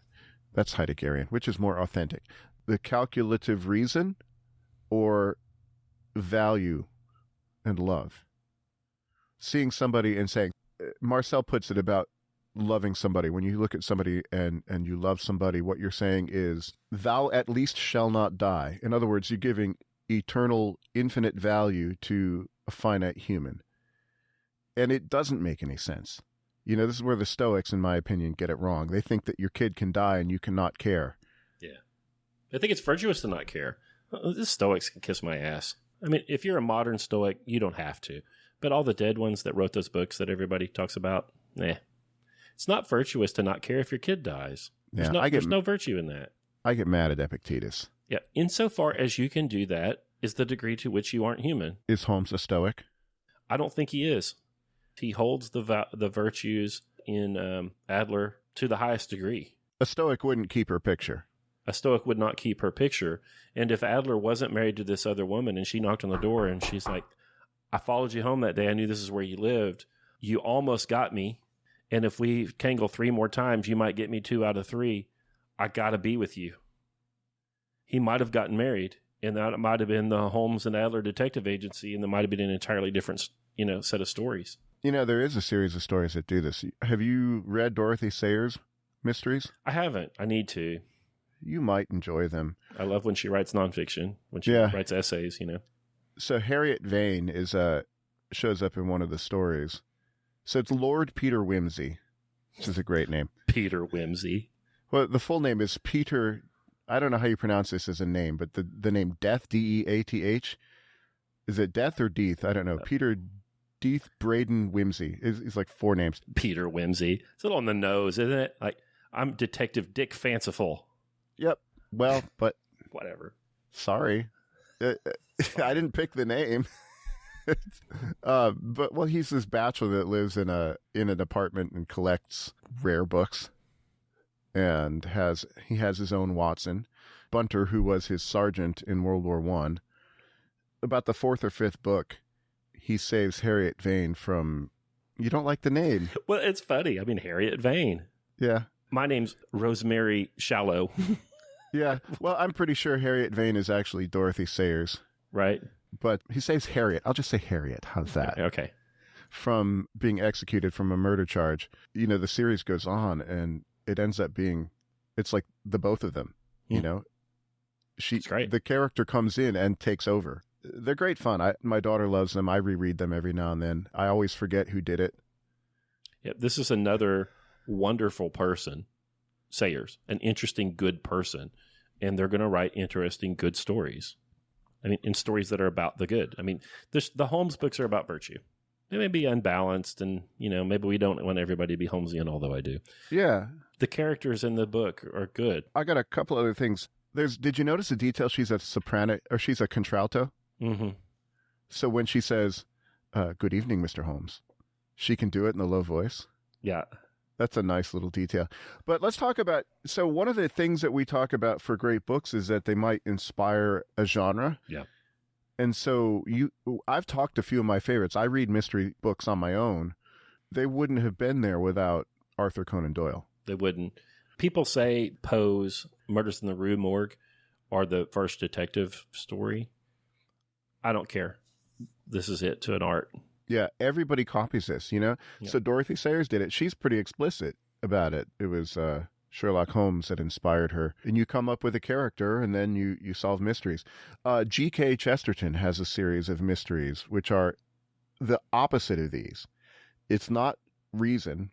That's Heideggerian. Which is more authentic? The calculative reason or value and love? Seeing somebody and saying, Marcel puts it about loving somebody. When you look at somebody and you love somebody, what you're saying is, thou at least shall not die. In other words, you're giving eternal, infinite value to a finite human. And it doesn't make any sense. You know, this is where the Stoics, in my opinion, get it wrong. They think that your kid can die and you cannot care. Yeah. I think it's virtuous to not care. The Stoics can kiss my ass. I mean, if you're a modern Stoic, you don't have to. But all the dead ones that wrote those books that everybody talks about, it's not virtuous to not care if your kid dies. There's no virtue in that. I get mad at Epictetus. Yeah. Insofar as you can do that is the degree to which you aren't human. Is Holmes a Stoic? I don't think he is. He holds the virtues in Adler to the highest degree. A Stoic wouldn't keep her picture. A Stoic would not keep her picture. And if Adler wasn't married to this other woman and she knocked on the door and she's like, I followed you home that day. I knew this is where you lived. You almost got me. And if we tangle 3 more times, you might get me 2 out of 3. I got to be with you. He might have gotten married, and that might have been the Holmes and Adler Detective Agency, and there might have been an entirely different, set of stories. There is a series of stories that do this. Have you read Dorothy Sayers' mysteries? I haven't. I need to. You might enjoy them. I love when she writes nonfiction, when she writes essays, So Harriet Vane is a shows up in one of the stories. So it's Lord Peter Wimsey, which is a great name. Peter Wimsey. Well, the full name is Peter. I don't know how you pronounce this as a name, but the name Death, Death. Is it Death or Death? I don't know. Peter Death Braden Wimsey. It's like 4 names. Peter Wimsey. It's a little on the nose, isn't it? Like, I'm Detective Dick Fanciful. Yep. Well, but whatever. Sorry, I didn't pick the name. But he's this bachelor that lives in an apartment and collects rare books, and he has his own Watson, Bunter, who was his sergeant in World War I. About the 4th or 5th book, he saves Harriet Vane from. You don't like the name? Well, it's funny. I mean, Harriet Vane. Yeah. My name's Rosemary Shallow. Yeah. Well, I'm pretty sure Harriet Vane is actually Dorothy Sayers. Right. But he saves Harriet. I'll just say Harriet. How's that? Okay. From being executed from a murder charge. You know, the series goes on, and it ends up being, it's like the both of them. You know, the character comes in and takes over. They're great fun. My daughter loves them. I reread them every now and then. I always forget who did it. Yeah, this is another wonderful person, Sayers, an interesting, good person, and they're going to write interesting, good stories. I mean, in stories that are about the good. I mean, the Holmes books are about virtue. They may be unbalanced, and, you know, maybe we don't want everybody to be Holmesian, although I do. Yeah. The characters in the book are good. I got a couple other things. Did you notice the detail? She's a soprano, or she's a contralto? Mm-hmm. So when she says, good evening, Mr. Holmes, she can do it in a low voice. Yeah. That's a nice little detail. But let's talk about, so one of the things that we talk about for great books is that they might inspire a genre. Yeah. And so I've talked a few of my favorites. I read mystery books on my own. They wouldn't have been there without Arthur Conan Doyle. They wouldn't. People say Poe's Murders in the Rue Morgue are the first detective story. I don't care. This is it to an art. Yeah, everybody copies this, you know? Yeah. So Dorothy Sayers did it. She's pretty explicit about it. It was Sherlock Holmes that inspired her. And you come up with a character, and then you solve mysteries. G.K. Chesterton has a series of mysteries, which are the opposite of these. It's not reason.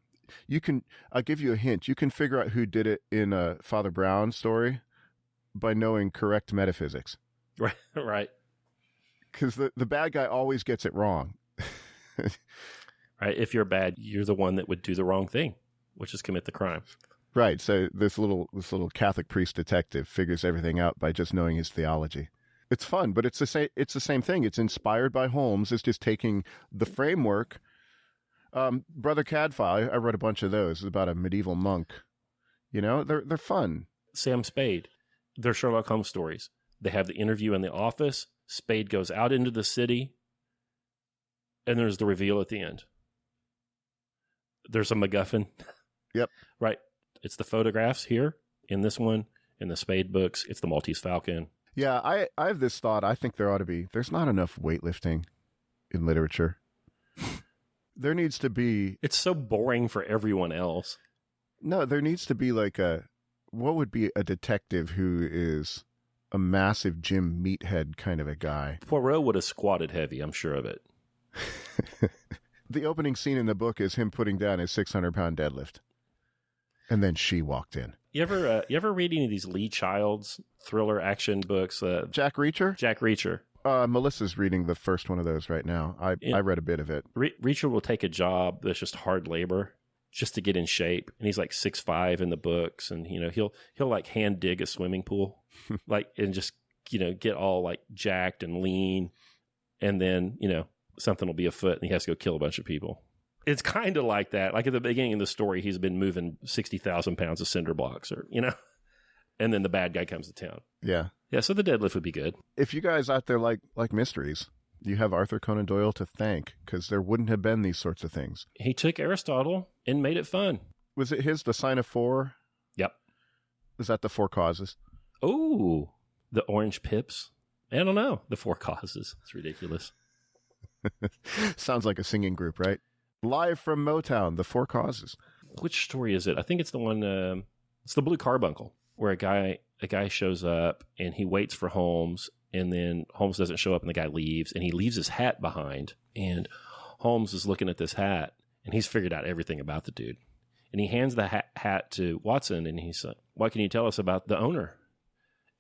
I'll give you a hint. You can figure out who did it in a Father Brown story by knowing correct metaphysics. Right, right. Because the bad guy always gets it wrong. Right. If you're bad, you're the one that would do the wrong thing, which is commit the crime. Right. So this little Catholic priest detective figures everything out by just knowing his theology. It's fun, but it's the same thing. It's inspired by Holmes. It's just taking the framework. Brother Cadfael, I read a bunch of those. It's about a medieval monk. You know, they're fun. Sam Spade, they're Sherlock Holmes stories. They have the interview in the office. Spade goes out into the city, and there's the reveal at the end. There's a MacGuffin. Yep. Right. It's the photographs here in this one, in the Spade books. It's the Maltese Falcon. Yeah, I have this thought. I think there's not enough weightlifting in literature. There needs to be... It's so boring for everyone else. No, there needs to be what would be a detective who is a massive gym meathead kind of a guy? Poirot would have squatted heavy, I'm sure of it. The opening scene in the book is him putting down his 600-pound deadlift. And then she walked in. You ever read any of these Lee Child's thriller action books? Jack Reacher? Jack Reacher. Melissa's reading the first one of those right now. I read a bit of it. Reacher will take a job that's just hard labor just to get in shape. And he's like 6'5" in the books. And, you know, he'll like hand dig a swimming pool, and just, you know, get all like jacked and lean. And then, you know, something will be afoot and he has to go kill a bunch of people. It's kind of like that. Like at the beginning of the story, he's been moving 60,000 pounds of cinder blocks, or, you know, and then the bad guy comes to town. Yeah. Yeah. So the deadlift would be good. If you guys out there like mysteries, you have Arthur Conan Doyle to thank, because there wouldn't have been these sorts of things. He took Aristotle and made it fun. Was it The Sign of Four? Yep. Is that the Four Causes? Oh, the Orange Pips. I don't know. The Four Causes. It's ridiculous. Sounds like a singing group, right? Live from Motown, The Four Causes. Which story is it? I think it's the one, it's the Blue Carbuncle, where a guy shows up and he waits for Holmes, and then Holmes doesn't show up and the guy leaves, and he leaves his hat behind, and Holmes is looking at this hat, and he's figured out everything about the dude. And he hands the hat to Watson, and he's like, what can you tell us about the owner?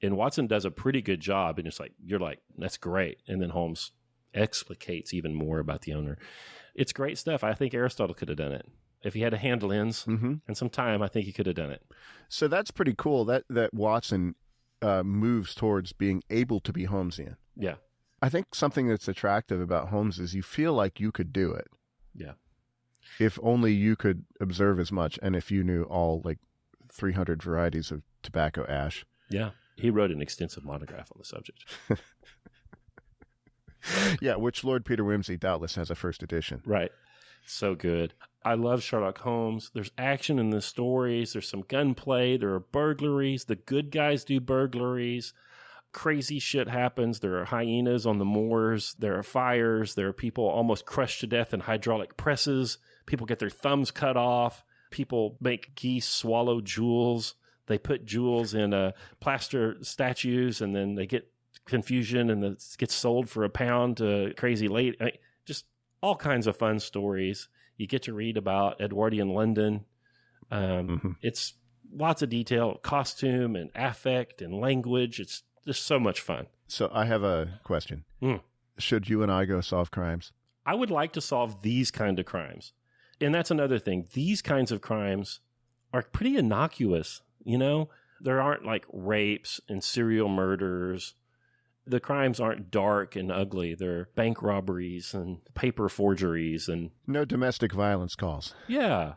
And Watson does a pretty good job, and it's like, you're like, that's great. And then Holmes explicates even more about the owner. It's great stuff. I think Aristotle could have done it. If he had a hand lens and some time, I think he could have done it. So that's pretty cool that Watson moves towards being able to be Holmesian. Yeah. I think something that's attractive about Holmes is you feel like you could do it. Yeah. If only you could observe as much, and if you knew all 300 varieties of tobacco ash. Yeah. He wrote an extensive monograph on the subject. Yeah, which Lord Peter Wimsey doubtless has a first edition. Right. So good. I love Sherlock Holmes. There's action in the stories. There's some gunplay. There are burglaries. The good guys do burglaries. Crazy shit happens. There are hyenas on the moors. There are fires. There are people almost crushed to death in hydraulic presses. People get their thumbs cut off. People make geese swallow jewels. They put jewels in plaster statues, and then they get confusion, and it gets sold for £1 to crazy lady. Just all kinds of fun stories. You get to read about Edwardian London. It's lots of detail, costume and affect and language. It's just so much fun. So I have a question. Should you and I go solve crimes? I would like to solve these kind of crimes. And that's another thing. These kinds of crimes are pretty innocuous, you know? There aren't like rapes and serial murders. The crimes aren't dark and ugly. They're bank robberies and paper forgeries and no domestic violence calls. Yeah.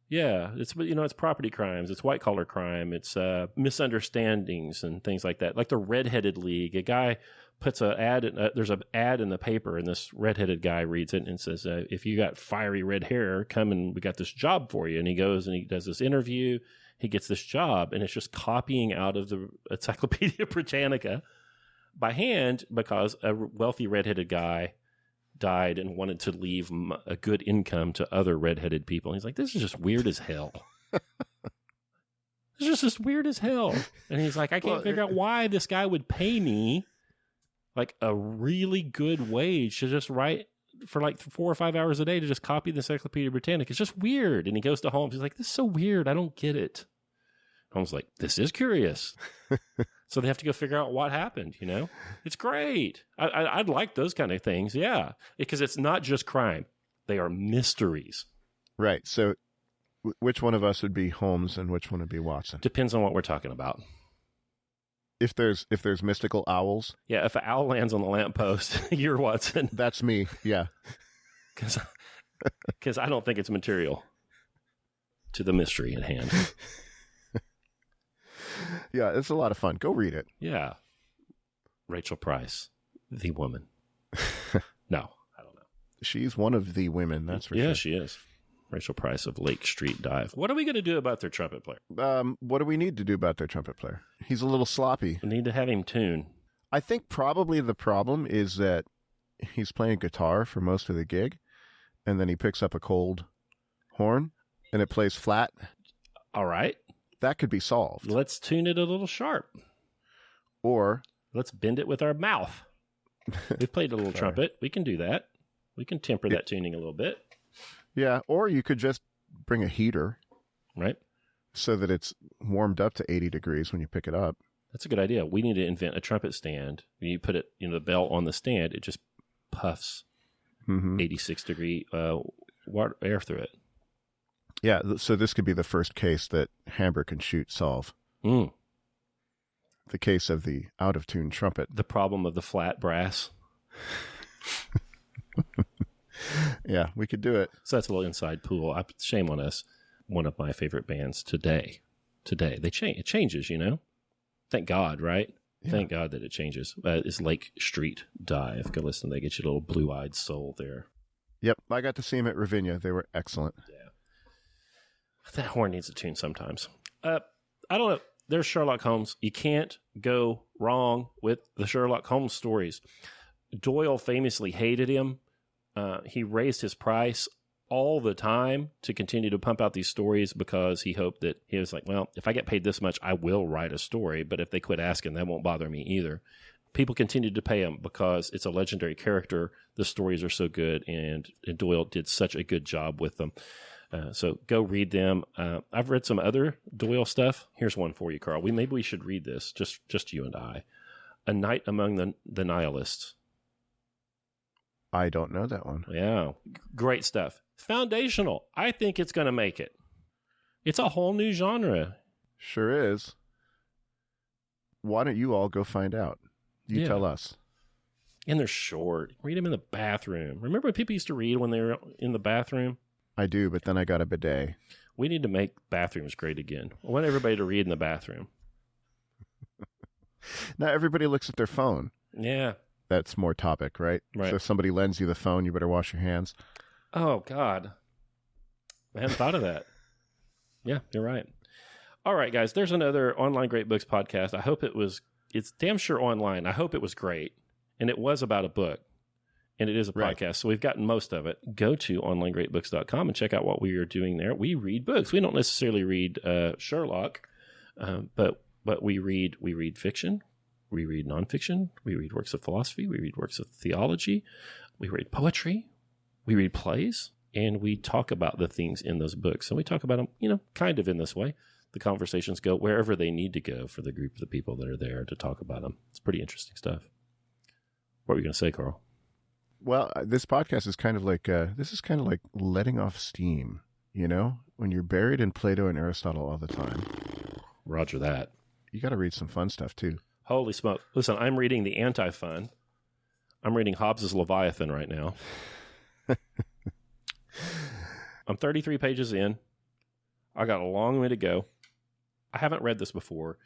It's property crimes. It's white collar crime. It's misunderstandings and things like that. Like the Redheaded League. A guy puts an ad. There's an ad in the paper, and this redheaded guy reads it and says, "If you got fiery red hair, come and we got this job for you." And he goes and he does this interview. He gets this job, and it's just copying out of the Encyclopedia Britannica by hand because a wealthy redheaded guy died and wanted to leave a good income to other redheaded people. And he's like, this is just weird as hell. It's just weird as hell. And he's like, I can't figure out why this guy would pay me like a really good wage to just write for like 4 or 5 hours a day to just copy the Encyclopedia Britannica. It's just weird. And he goes to Holmes. He's like, this is so weird. I don't get it. Holmes is like, this is curious. So they have to go figure out what happened, you know? It's great. I'd like those kind of things, yeah. Because it's not just crime. They are mysteries. Right. So which one of us would be Holmes and which one would be Watson? Depends on what we're talking about. If there's mystical owls? Yeah, if an owl lands on the lamppost, you're Watson. That's me, yeah. Because I don't think it's material to the mystery at hand. Yeah, it's a lot of fun. Go read it. Yeah. Rachel Price, the woman. No, I don't know. She's one of the women, that's for sure. Yeah, she is. Rachel Price of Lake Street Dive. What are we going to do about their trumpet player? What do we need to do about their trumpet player? He's a little sloppy. We need to have him tune. I think probably the problem is that he's playing guitar for most of the gig, and then he picks up a cold horn, and it plays flat. All right. That could be solved. Let's tune it a little sharp. Or let's bend it with our mouth. We've played a little trumpet. We can do that. We can temper that tuning a little bit. Yeah, or you could just bring a heater. Right. So that it's warmed up to 80 degrees when you pick it up. That's a good idea. We need to invent a trumpet stand. When you put it, the bell on the stand, it just puffs 86 degree air through it. Yeah, so this could be the first case that Hamburg can shoot solve. The case of the out-of-tune trumpet. The problem of the flat brass. Yeah, we could do it. So that's a little inside pool. Shame on us. One of my favorite bands today. It changes, Thank God, right? Yeah. Thank God that it changes. It's Lake Street Dive. Go listen. They get you a little blue-eyed soul there. Yep, I got to see them at Ravinia. They were excellent. Yeah. That horn needs a tune sometimes. I don't know. There's Sherlock Holmes. You can't go wrong with the Sherlock Holmes stories. Doyle famously hated him. He raised his price all the time to continue to pump out these stories because he hoped that he was like, well, if I get paid this much, I will write a story. But if they quit asking, that won't bother me either. people continued to pay him because it's a legendary character. The stories are so good, and Doyle did such a good job with them. So go read them. I've read some other Doyle stuff. Here's one for you, Karl. Maybe we should read this, just you and I. A Night Among the Nihilists. I don't know that one. Yeah, great stuff. Foundational. I think it's going to make it. It's a whole new genre. Sure is. Why don't you all go find out? You tell us. And they're short. Read them in the bathroom. Remember when people used to read when they were in the bathroom? I do, but then I got a bidet. We need to make bathrooms great again. I want everybody to read in the bathroom. Now everybody looks at their phone. Yeah. That's more topic, right? Right. So if somebody lends you the phone, you better wash your hands. Oh, God. I hadn't thought of that. Yeah, you're right. All right, guys, there's another Online Great Books podcast. I hope it's damn sure online. I hope it was great. And it was about a book. And it is a podcast, right. So we've gotten most of it. Go to onlinegreatbooks.com and check out what we are doing there. We read books. We don't necessarily read Sherlock, but we read fiction. We read nonfiction. We read works of philosophy. We read works of theology. We read poetry. We read plays. And we talk about the things in those books. And we talk about them, kind of in this way. The conversations go wherever they need to go for the group of the people that are there to talk about them. It's pretty interesting stuff. What were you going to say, Karl? Well, this podcast is kind of like letting off steam, when you're buried in Plato and Aristotle all the time. Roger that. You got to read some fun stuff too. Holy smoke. Listen, I'm reading the anti-fun. I'm reading Hobbes's Leviathan right now. I'm 33 pages in. I got a long way to go. I haven't read this before.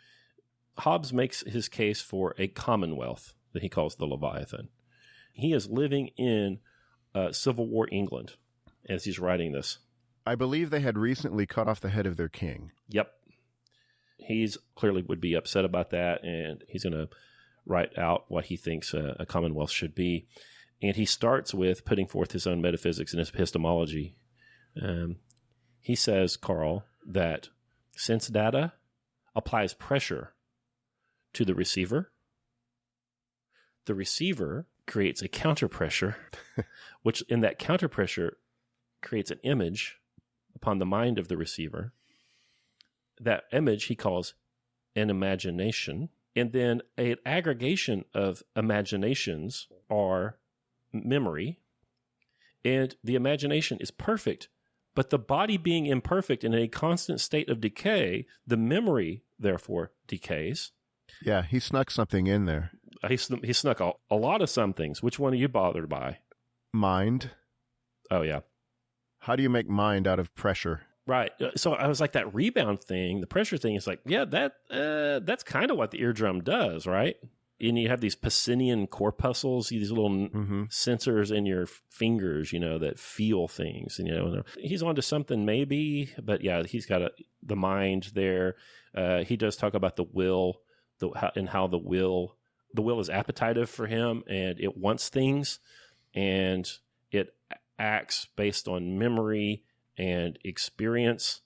Hobbes makes his case for a commonwealth that he calls the Leviathan. He is living in Civil War England as he's writing this. I believe they had recently cut off the head of their king. Yep. He's clearly would be upset about that, and he's going to write out what he thinks a commonwealth should be. And he starts with putting forth his own metaphysics and his epistemology. He says, Karl, that sense data applies pressure to the receiver. The receiver creates a counterpressure, which in that counterpressure creates an image upon the mind of the receiver. That image he calls an imagination. And then an aggregation of imaginations are memory. And the imagination is perfect. But the body being imperfect and in a constant state of decay, the memory, therefore, decays. Yeah, he snuck something in there. He snuck a lot of some things. Which one are you bothered by? Mind. Oh, yeah. How do you make mind out of pressure? Right. So I was like, that rebound thing, the pressure thing is like, yeah, that's kind of what the eardrum does, right? And you have these Pacinian corpuscles, these little sensors in your fingers, that feel things. And, he's onto something maybe, but yeah, he's got the mind there. He does talk about the will, how the will is appetitive for him, and it wants things, and it acts based on memory and experience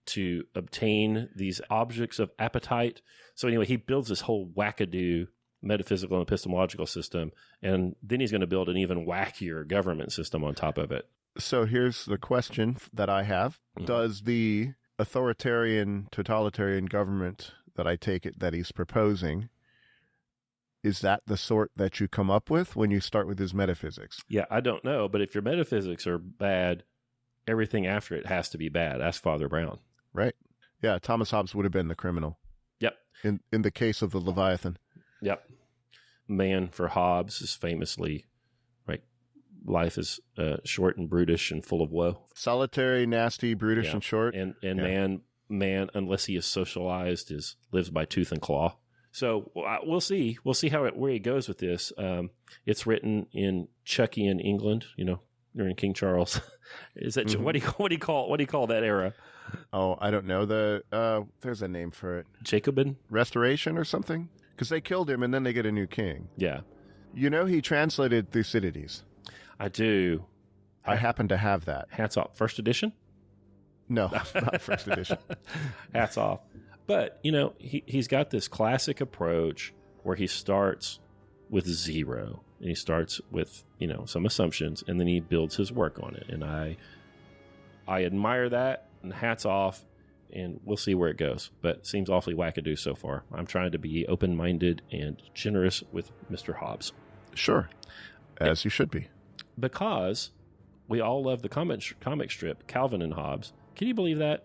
to obtain these objects of appetite. So anyway, he builds this whole wackadoo metaphysical and epistemological system, and then he's going to build an even wackier government system on top of it. So here's the question that I have. Mm-hmm. Does the authoritarian, totalitarian government that I take it that he's proposing, is that the sort that you come up with when you start with his metaphysics? Yeah, I don't know, but if your metaphysics are bad, everything after it has to be bad. Ask Father Brown. Right. Yeah, Thomas Hobbes would have been the criminal. Yep. In the case of the Leviathan. Yep. Man, for Hobbes is famously, right, life is short and brutish and full of woe. Solitary, nasty, brutish, and short. And man, unless he is socialized, lives by tooth and claw. So we'll see. We'll see where he goes with this. It's written in Chuckian England, during King Charles. Is that what do you call that era? Oh, I don't know. There's a name for it. Jacobin? Restoration or something? Because they killed him and then they get a new king. Yeah. He translated Thucydides. I do. I happen to have that. Hats off. First edition? No, not first edition. Hats off. But, he's got this classic approach where he starts with zero, and he starts with, some assumptions, and then he builds his work on it. And I admire that, and hats off, and we'll see where it goes. But it seems awfully wackadoo so far. I'm trying to be open-minded and generous with Mr. Hobbes. Sure, as you should be. Because we all love the comic strip, Calvin and Hobbes. Can you believe that?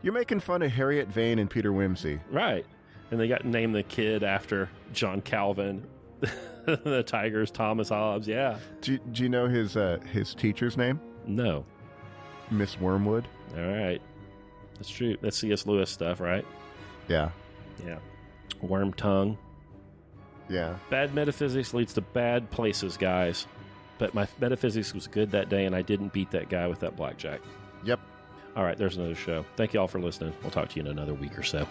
You're making fun of Harriet Vane and Peter Wimsey. Right. And they got named the kid after John Calvin. The Tigers, Thomas Hobbes, yeah. Do you know his teacher's name? No. Miss Wormwood. All right. That's true. That's C.S. Lewis stuff, right? Yeah. Yeah. Worm tongue. Yeah. Bad metaphysics leads to bad places, guys. But my metaphysics was good that day, and I didn't beat that guy with that blackjack. Yep. All right, there's another show. Thank you all for listening. We'll talk to you in another week or so.